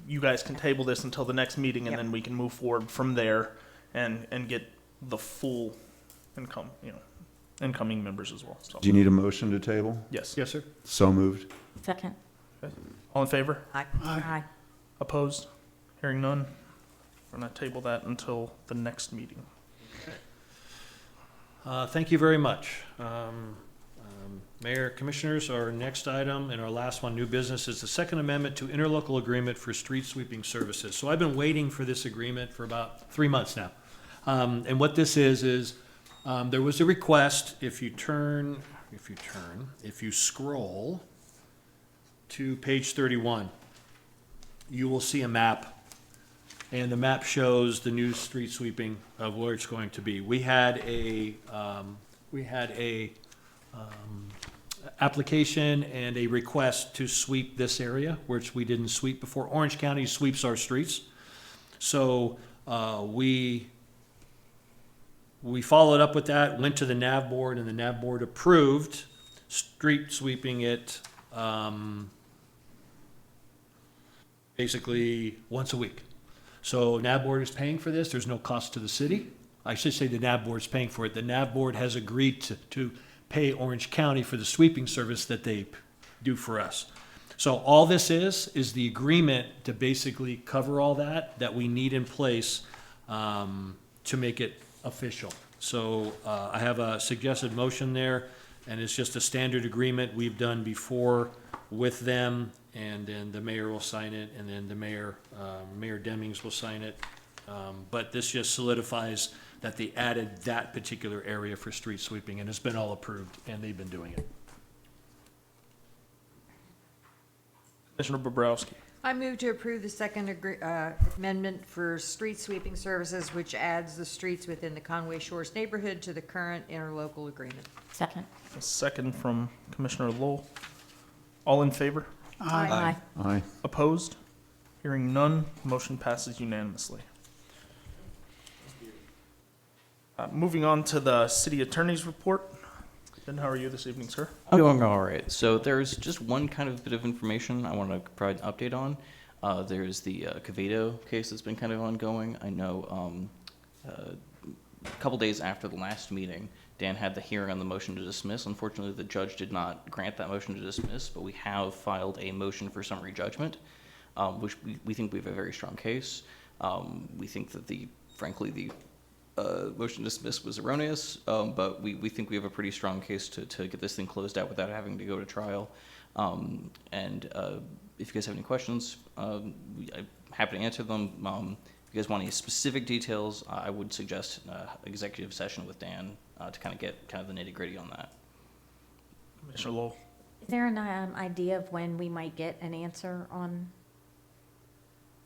you guys can table this until the next meeting, and Yep. then we can move forward from there and get the full incoming members as well. So, Do you need a motion to table? yes. Yes, sir. So moved. Second. All in favor? Aye. Aye. Opposed? Hearing none. We're going to table that until the next meeting. Thank you very much. Mayor, Commissioners, our next item and our last one, new business, is the Second Amendment to Interlocal Agreement for Street Sweeping Services. So I've been waiting for this agreement for about 3 months now. And what this is there was a request, if you scroll to page 31, you will see a map and the map shows the new street sweeping of where it's going to be. We had a application and a request to sweep this area, which we didn't sweep before. Orange County sweeps our streets. So we followed up with that, went to the NAV board, and the NAV board approved street sweeping it basically once a week. So NAV board is paying for this. There's no cost to the city. I should say the NAV board is paying for it. The NAV board has agreed to pay Orange County for the sweeping service that they do for us. So all this is the agreement to basically cover all that we need in place to make it official. So I have a suggested motion there, and it's just a standard agreement we've done before with them, and then the mayor will sign it, and then the Mayor Demings will sign it. But this just solidifies that they added that particular area for street sweeping, and it's been all approved, and they've been doing it. Commissioner Bobrowski. I move to approve the second amendment for street sweeping services, which adds the streets within the Conway Shores neighborhood to the current interlocal agreement. Second. A second from Commissioner Lowell. All in favor? Aye. Aye. Opposed? Hearing none, motion passes unanimously. Moving on to the city attorney's report. Ben, how are you this evening, sir? I'm doing all right. So there's just one kind of bit of information I want to provide an update on. There's the Cavedo case that's been kind of ongoing. I know a couple days after the last meeting, Dan had the hearing on the motion to dismiss. Unfortunately, the judge did not grant that motion to dismiss, but we have filed a motion for summary judgment, which we think we have a very strong case. We think that frankly, the motion to dismiss was erroneous, but we think we have a pretty strong case to get this thing closed out without having to go to trial. And if you guys have any questions, I'm happy to answer them. If you guys want any specific details, I would suggest executive session with Dan to kind of get kind of the nitty gritty on that. Commissioner Lowell. Is there an idea of when we might get an answer on,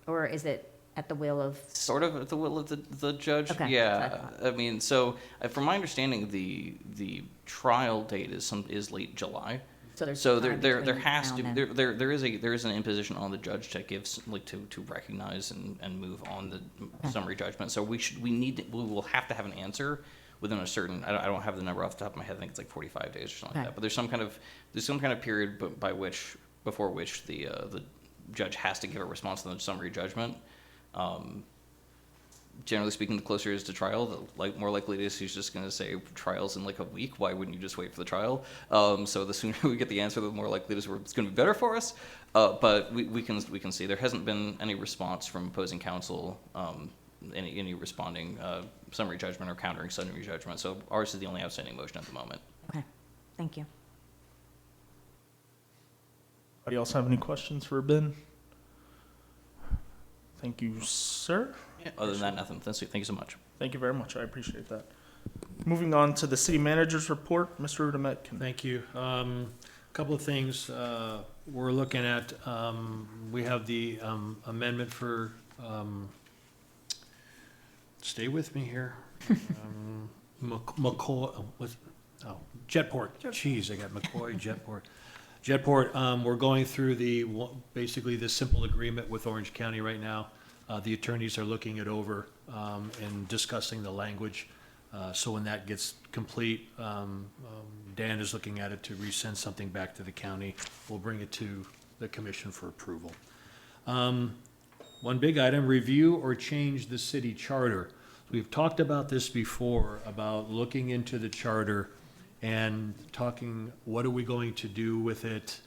or is it at the will of? Sort of at the will of the judge. Okay, Yeah, that's what I mean, so from my understanding, the trial date is late July. So there's So time there between has now to and there is an imposition on the judge to give to recognize and move on the summary judgment. So we will have to have an answer within a certain, I don't have the number off the top of my head. I think it's like 45 days or something like Okay. that. But there's some kind of period before which the judge has to give a response to the summary judgment. Generally speaking, the closer it is to trial, the more likely it is he's just going to say trial's in like a week. Why wouldn't you just wait for the trial? So the sooner we get the answer, the more likely it is it's going to be better for us. But we can see there hasn't been any response from opposing counsel, any responding summary judgment or countering summary judgment. So ours is the only outstanding motion at the moment. Okay, thank you. Anybody else have any questions for Ben? Thank you, sir. Yeah, other than that, nothing. Thank you so much. Thank you very much. I appreciate that. Moving on to the city manager's report, Mr. Udamet. Thank you. Couple of things we're looking at. We have the amendment for, stay with me here. McCoy, Jetport. Jeez, I got McCoy, Jetport. Jetport, we're going through basically the simple agreement with Orange County right now. The attorneys are looking it over and discussing the language. So when that gets complete, Dan is looking at it to resend something back to the county. We'll bring it to the commission for approval. One big item, review or change the city charter. We've talked about this before, about looking into the charter and talking, what are we going to do with it?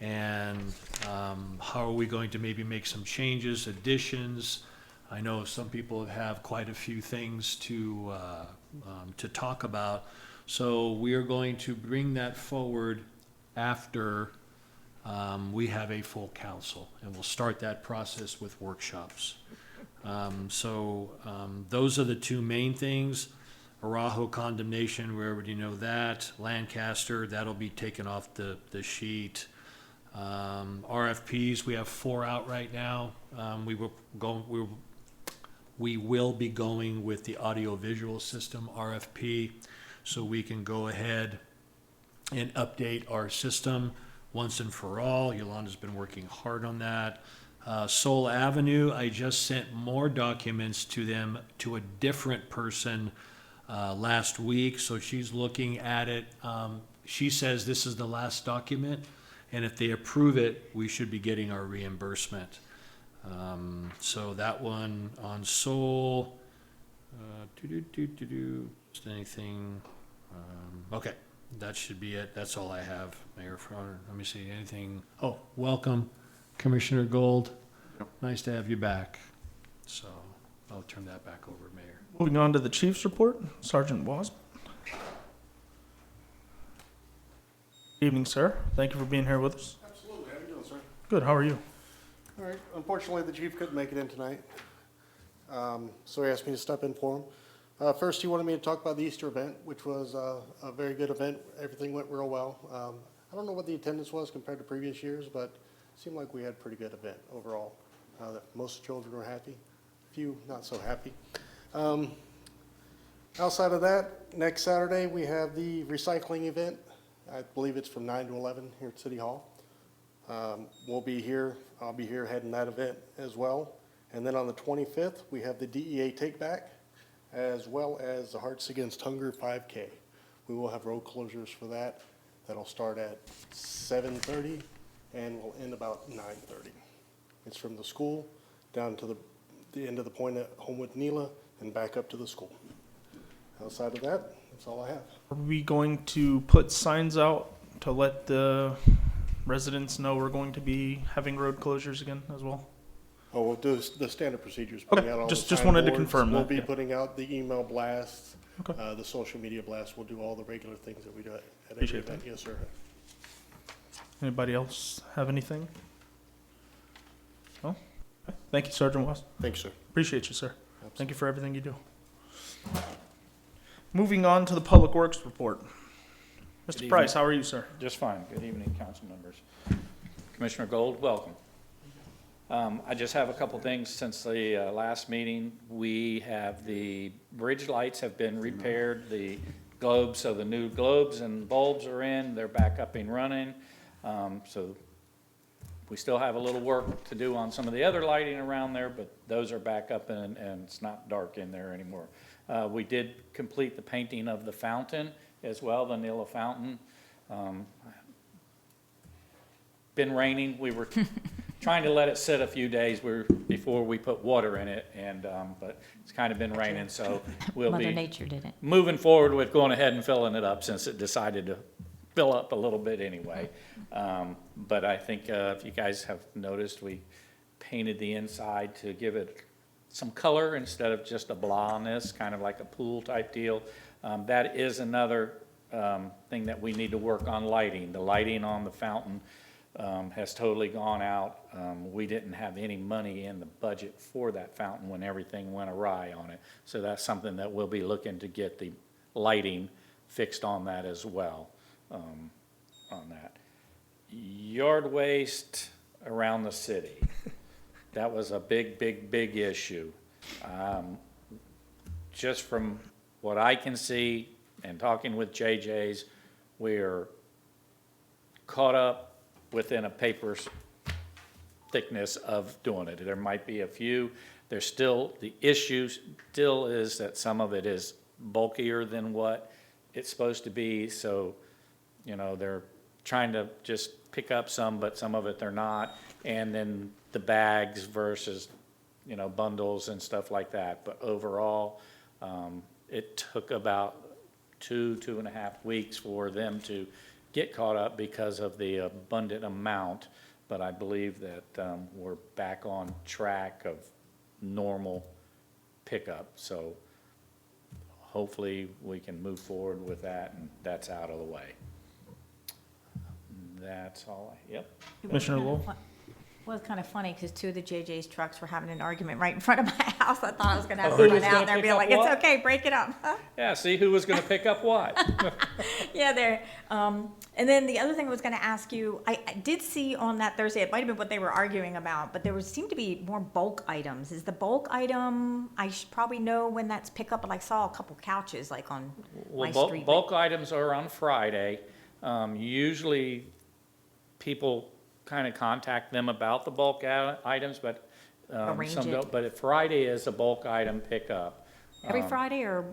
And how are we going to maybe make some changes, additions? I know some people have quite a few things to talk about. So we are going to bring that forward after we have a full council, and we'll start that process with workshops. Those are the two main things. Arajo condemnation, we already know that. Lancaster, that'll be taken off the sheet. RFPs, we have 4 out right now. We were we will be going with the audiovisual system RFP, so we can go ahead and update our system once and for all. Yolanda's been working hard on that. Soul Avenue, I just sent more documents to them, to a different person last week, so she's looking at it. She says this is the last document, and if they approve it, we should be getting our reimbursement. So that one on Soul, just anything, okay, that should be it. That's all I have, Mayor. Let me see, anything, oh, welcome, Commissioner Gold. Nice to have you back. So I'll turn that back over, Mayor. Moving on to the chief's report, Sergeant Wasp. Good evening, sir. Thank you for being here with us. Absolutely. How are you doing, sir? Good. How are you? All right. Unfortunately, the chief couldn't make it in tonight, so he asked me to step in for him. First, he wanted me to talk about the Easter event, which was a very good event. Everything went real well. I don't know what the attendance was compared to previous years, but it seemed like we had a pretty good event overall. Most children were happy, few not so happy. Outside of that, next Saturday we have the recycling event. I believe it's from 9 to 11 here at City Hall. We'll be here. I'll be here heading that event as well. And then on the 25th, we have the DEA Take Back, as well as the Hearts Against Hunger 5K. We will have road closures for that. That'll start at 7:30 and will end about 9:30. It's from the school down to the end of the point at Homewood Neela and back up to the school. Outside of that, that's all I have. Are we going to put signs out to let the residents know we're going to be having road closures again as well? Oh, we'll do the standard procedures. Okay, Putting out all just the wanted to signboards. confirm We'll that, be yeah. putting out the email blasts, Okay. the social media blasts. We'll do all the regular things that we do at every Appreciate event. Yes, sir. Anybody else have anything? No? Okay. Thank you, Sergeant West. Thanks, sir. Appreciate you, sir. Thank you for everything you do. Moving on to the Public Works report. Good Mr. Price, evening. how are you, sir? Just fine. Good evening, council members. Commissioner Gold, welcome. I just have a couple things since the last meeting. We have the bridge lights have been repaired, the globes, so the new globes and bulbs are in, they're back up and running. So we still have a little work to do on some of the other lighting around there, but those are back up and it's not dark in there anymore. We did complete the painting of the fountain as well, the Nila fountain. Been raining, we were trying to let it sit a few days before we put water in it, and but it's kind of been raining, so we'll Mother be Nature did it. moving forward with going ahead and filling it up since it decided to fill up a little bit anyway. But I think if you guys have noticed, we painted the inside to give it some color instead of just a blondness, kind of like a pool type deal. That is another thing that we need to work on, lighting. The lighting on the fountain has totally gone out. We didn't have any money in the budget for that fountain when everything went awry on it. So that's something that we'll be looking to get the lighting fixed on that as well, on that. Yard waste around the city. That was a big, big, big issue. Just from what I can see and talking with JJ's, we're caught up within a paper's thickness of doing it. There might be a few. There's still, the issue still is that some of it is bulkier than what it's supposed to be. So, you know, they're trying to just pick up some, but some of it they're not. And then the bags versus, you know, bundles and stuff like that. But overall, it took about 2.5 weeks for them to get caught up because of the abundant amount, but I believe that we're back on track of normal pickup. So hopefully we can move forward with that, and that's out of the way. That's all yep. Commissioner Lowell? Well, it's kind of funny because two of the JJ's trucks were having an argument right in front of my house. I thought I was going to have Oh, to who run was out gonna there and be pick up like, it's what? okay, break it up. Yeah, see who was gonna pick up what? Yeah, there. And then the other thing I was going to ask you, I did see on that Thursday, it might have been what they were arguing about, but there seemed to be more bulk items. Is the bulk item, I should probably know when that's pick up, but I saw a couple couches like on my Well, street. bulk items are on Friday. Usually, people kind of contact them about the bulk items, but Arrange some it. don't. But Friday is a bulk item pickup. Every Friday or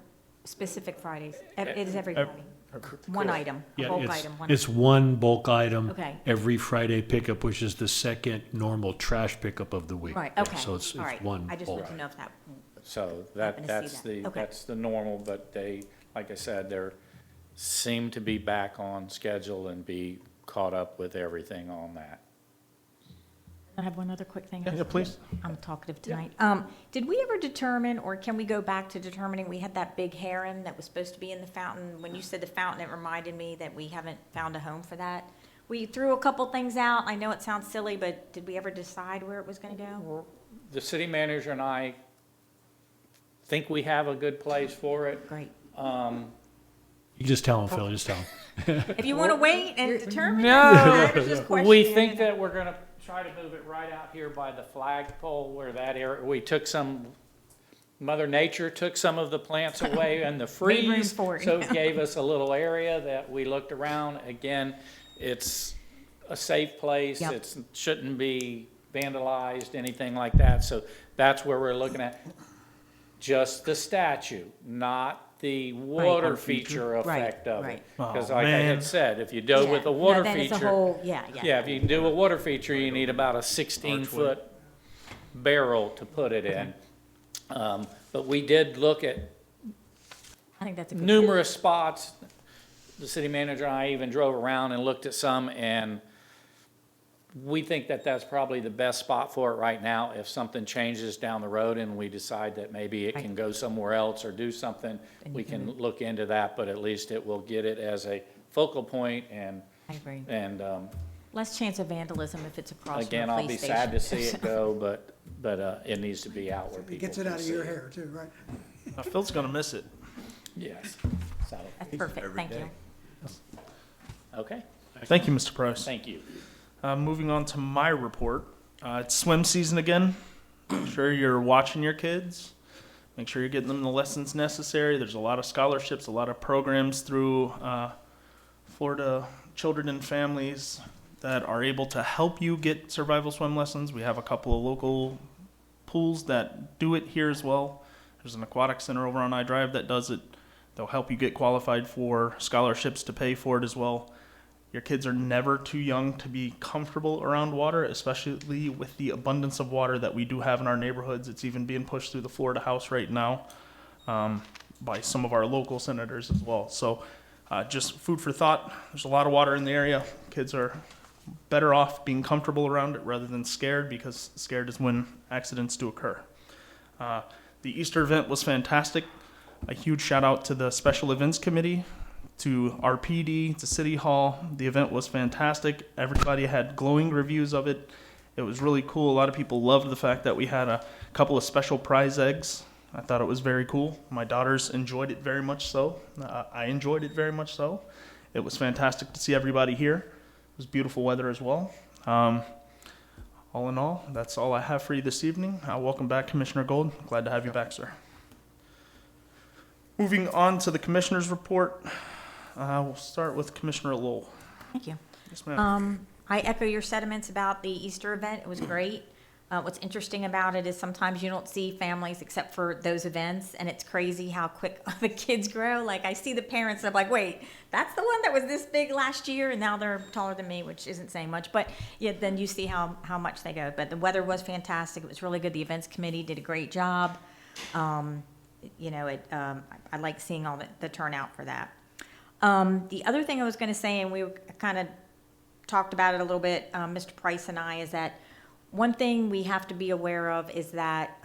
specific Fridays? It is every Friday. One item, a Yeah, bulk item. it's one bulk item. Okay. Every Friday pickup, which is the second normal trash pickup of the week. Right, Yeah, okay. So it's All right. one I just bulk. wanted to know if that, So Happen to see that. Okay. that's the normal, but they, like I said, they're seem to be back on schedule and be caught up with everything on that. I have one other quick thing. Yeah, please. I'm talkative tonight. Did we ever determine, or can we go back to determining, we had that big heron that was supposed to be in the fountain. When you said the fountain, it reminded me that we haven't found a home for that. We threw a couple things out. I know it sounds silly, but did we ever decide where it was gonna go? The city manager and I think we have a good place for it. Great. You just tell them, Phil, just tell them. If you wanna wait and determine. No, I was just we questioning think it. that we're gonna try to move it right out here by the flagpole where that area, we took some, Mother Nature took some of the plants away and the Made room freeze, for it, so yeah. it gave us a little area that we looked around. Again, it's a safe place, Yep. it shouldn't be vandalized, anything like that, so that's where we're looking at. Just the statue, not the water feature effect of right. it. Because Oh, like I man. had said, if you do with Yeah. the water No, then it's a feature. whole- yeah. Yeah, if you can do a water feature, you need about a 16-foot barrel to put it in. But we did look at I think that's a good. numerous spots. The city manager and I even drove around and looked at some, and we think that that's probably the best spot for it right now. If something changes down the road and we decide that maybe it can go somewhere else or do something, Then we you can can look into that, but at least it will get it as a focal point and, I agree. and, Less chance of vandalism if it's across from again, a I'll police be station. sad to see it go, but it needs to be out where It people gets it can out of see your it. hair too, right? Phil's gonna miss it. Yes, so, That's perfect, thank you. okay, Thank you, Mr. Price. thank you. Moving on to my report. It's swim season again. Make sure you're watching your kids. Make sure you're getting them the lessons necessary. There's a lot of scholarships, a lot of programs through Florida Children and Families that are able to help you get survival swim lessons. We have a couple of local pools that do it here as well. There's an aquatic center over on iDrive that does it. They'll help you get qualified for scholarships to pay for it as well. Your kids are never too young to be comfortable around water, especially with the abundance of water that we do have in our neighborhoods. It's even being pushed through the Florida House right now by some of our local senators as well. So just food for thought. There's a lot of water in the area. Kids are better off being comfortable around it rather than scared, because scared is when accidents do occur. The Easter event was fantastic. A huge shout out to the Special Events Committee, to our PD, to City Hall. The event was fantastic. Everybody had glowing reviews of it. It was really cool. A lot of people loved the fact that we had a couple of special prize eggs. I thought it was very cool. My daughters enjoyed it very much so. I enjoyed it very much so. It was fantastic to see everybody here. It was beautiful weather as well. All in all, that's all I have for you this evening. Welcome back, Commissioner Gold. Glad to have you back, sir. Moving on to the Commissioner's report. We'll start with Commissioner Lowell. Thank you. Yes, ma'am. I echo your sentiments about the Easter event. It was great. What's interesting about it is sometimes you don't see families except for those events, and it's crazy how quick the kids grow. Like, I see the parents, and I'm like, wait, that's the one that was this big last year, and now they're taller than me, which isn't saying much. But yeah, then you see how much they go. But the weather was fantastic. It was really good. The events committee did a great job. I like seeing all the turnout for that. The other thing I was going to say, and we kind of talked about it a little bit, Mr. Price and I, is that one thing we have to be aware of is that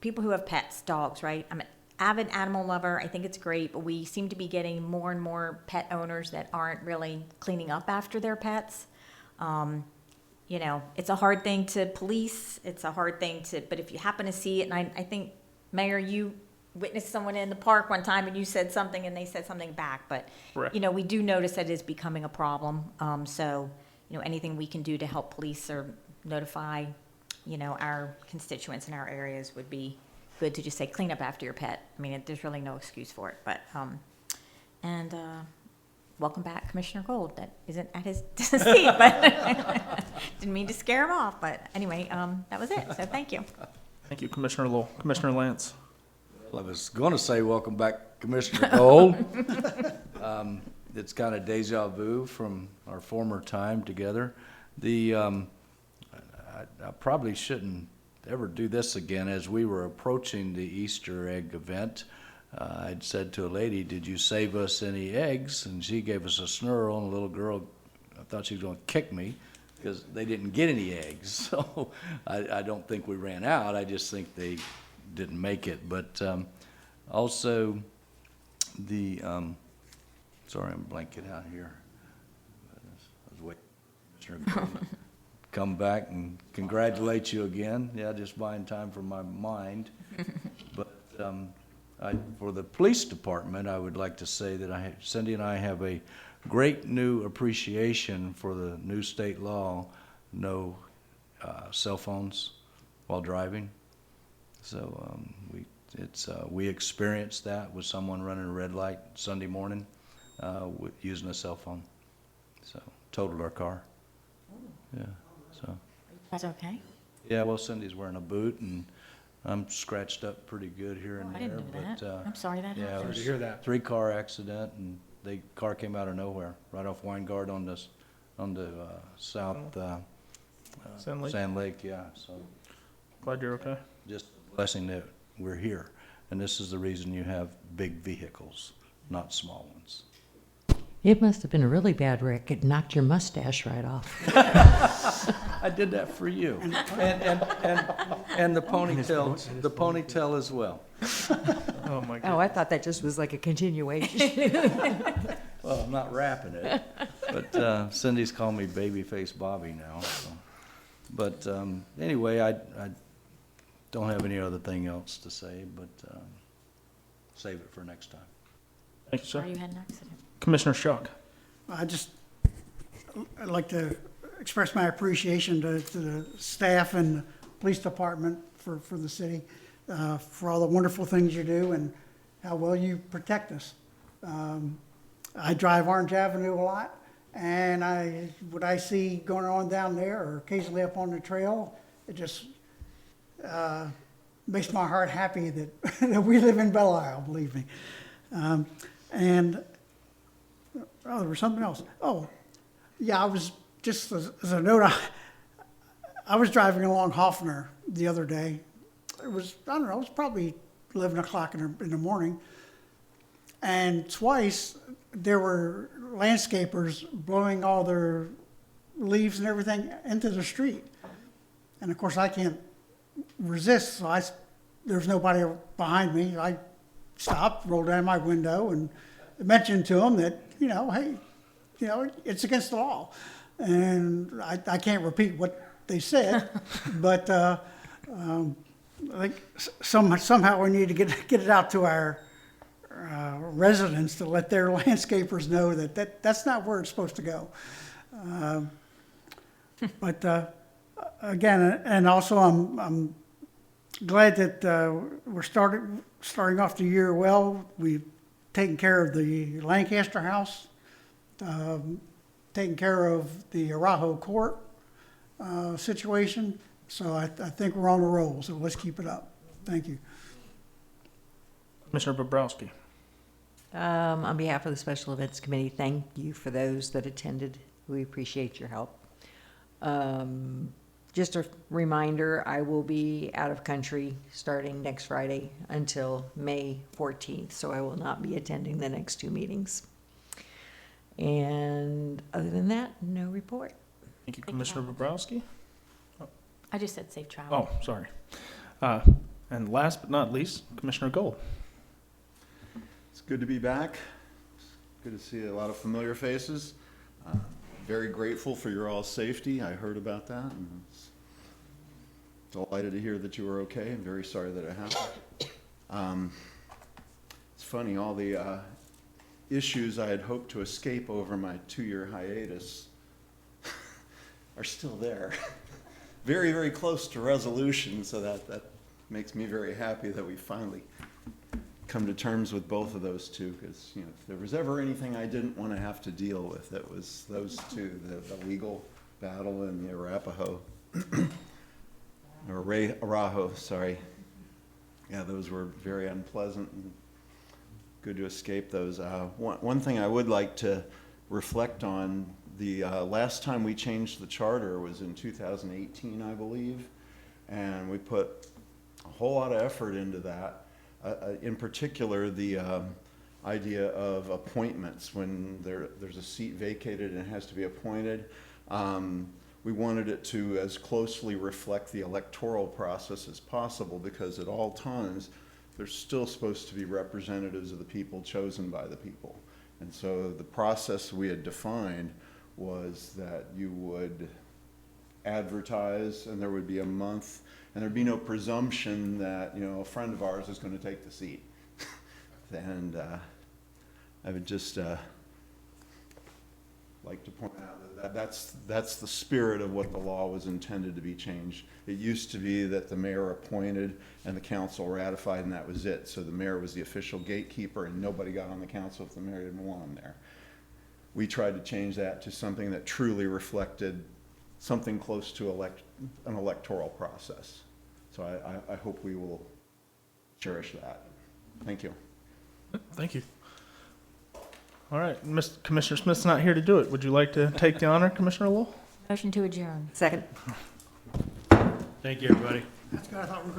people who have pets, dogs, right? I'm an avid animal lover. I think it's great, but we seem to be getting more and more pet owners that aren't really cleaning up after their pets. you know, it's a hard thing to police. It's a hard thing to, but if you happen to see it, and I think, Mayor, you witnessed someone in the park one time and you said something and they said something back, but, Correct. you know, we do notice that it is becoming a problem. So, you know, anything we can do to help police or notify, you know, our constituents in our areas would be good to just say, clean up after your pet. I mean, there's really no excuse for it, but, and, welcome back, Commissioner Gold, that isn't at his seat, but didn't mean to scare him off, but anyway, that was it, so thank you. Thank you, Commissioner Lowell. Commissioner Lance. Well, I was going to say, welcome back, Commissioner Gold. It's kind of deja vu from our former time together. I probably shouldn't ever do this again. As we were approaching the Easter egg event, I'd said to a lady, "Did you save us any eggs?" And she gave us a snarl, and a little girl, I thought she was going to kick me because they didn't get any eggs. So I don't think we ran out. I just think they didn't make it. But also the, sorry, I'm blanking out here. I was waiting for Commissioner Gold to come back and congratulate you again. Yeah, just buying time for my mind. But for the police department, I would like to say that Cindy and I have a great new appreciation for the new state law, no cell phones while driving. So we experienced that with someone running a red light Sunday morning using a cell phone. So totaled our car. Yeah. So. That's okay? Yeah. Well, Cindy's wearing a boot and I'm scratched up pretty good here and I there. didn't know But that. I'm sorry that yeah, happened. it was Sorry to hear that. 3-car accident, and the car came out of nowhere, right off Weingard on the south Sand Lake. Sand Lake. Yeah. So Glad you're okay. just a blessing that we're here, and this is the reason you have big vehicles, not small ones. It must have been a really bad wreck. It knocked your mustache right off. I did that for you, and the ponytail as well. Oh, my Oh, God. I thought that just was like a continuation. Well, I'm not wrapping it, but Cindy's calling me Babyface Bobby now. So. But anyway, I don't have any other thing else to say, but save it for next time. Thank you, sir. Sorry you had an accident. Commissioner Schuck. I'd like to express my appreciation to the staff and the police department for the city, for all the wonderful things you do and how well you protect us. I drive Orange Avenue a lot, and what I see going on down there or occasionally up on the trail, it just makes my heart happy that, that we live in Belle Isle, believe me. There was something else. Oh, yeah, I was, just as a note, I was driving along Hoffner the other day. It was, I don't know, it was probably 11 o'clock in the morning. And twice there were landscapers blowing all their leaves and everything into the street. And of course I can't resist, so there's nobody behind me. I stopped, rolled down my window, and mentioned to them that, hey, it's against the law. And I can't repeat what they said, but I think somehow we need to get it out to our residents to let their landscapers know that's not where it's supposed to go. But again, and also I'm glad that we're starting off the year well. We've taken care of the Lancaster House, taking care of the Arajo Court situation. So I think we're on a roll, so let's keep it up. Thank you. Commissioner Bobrowski. On behalf of the Special Events Committee, thank you for those that attended. We appreciate your help. Just a reminder, I will be out of country starting next Friday until May 14th, so I will not be attending the next two meetings. And other than that, no report. Thank you, Commissioner Bobrowski. I just said safe travel. Oh, sorry. And last but not least, Commissioner Gold. It's good to be back. It's good to see a lot of familiar faces. very grateful for your all's safety. I heard about that, and it's delighted to hear that you were okay. I'm very sorry that it happened. It's funny, all the issues I had hoped to escape over my 2-year hiatus are still there. Very, very close to resolution, so that makes me very happy that we finally come to terms with both of those two, because, you know, if there was ever anything I didn't want to have to deal with, it was those two, the legal battle and the Arapaho, or Araho, sorry. Yeah, those were very unpleasant, and good to escape those. One thing I would like to reflect on, the last time we changed the charter was in 2018, I believe, and we put a whole lot of effort into that. In particular, the idea of appointments, when there's a seat vacated and it has to be appointed. We wanted it to as closely reflect the electoral process as possible, because at all times, there's still supposed to be representatives of the people chosen by the people. And so the process we had defined was that you would advertise, and there would be a month, and there'd be no presumption that, you know, a friend of ours is going to take the seat. And I would just like to point out that that's the spirit of what the law was intended to be changed. It used to be that the mayor appointed and the council ratified, and that was it. So the mayor was the official gatekeeper, and nobody got on the council if the mayor didn't want him there. We tried to change that to something that truly reflected something close to an electoral process. So I hope we will cherish that. Thank you. Thank you. All right, Commissioner Smith's not here to do it. Would you like to take the honor, Commissioner Lowell? Motion to adjourn. Second. Thank you, everybody. That's good. I thought we were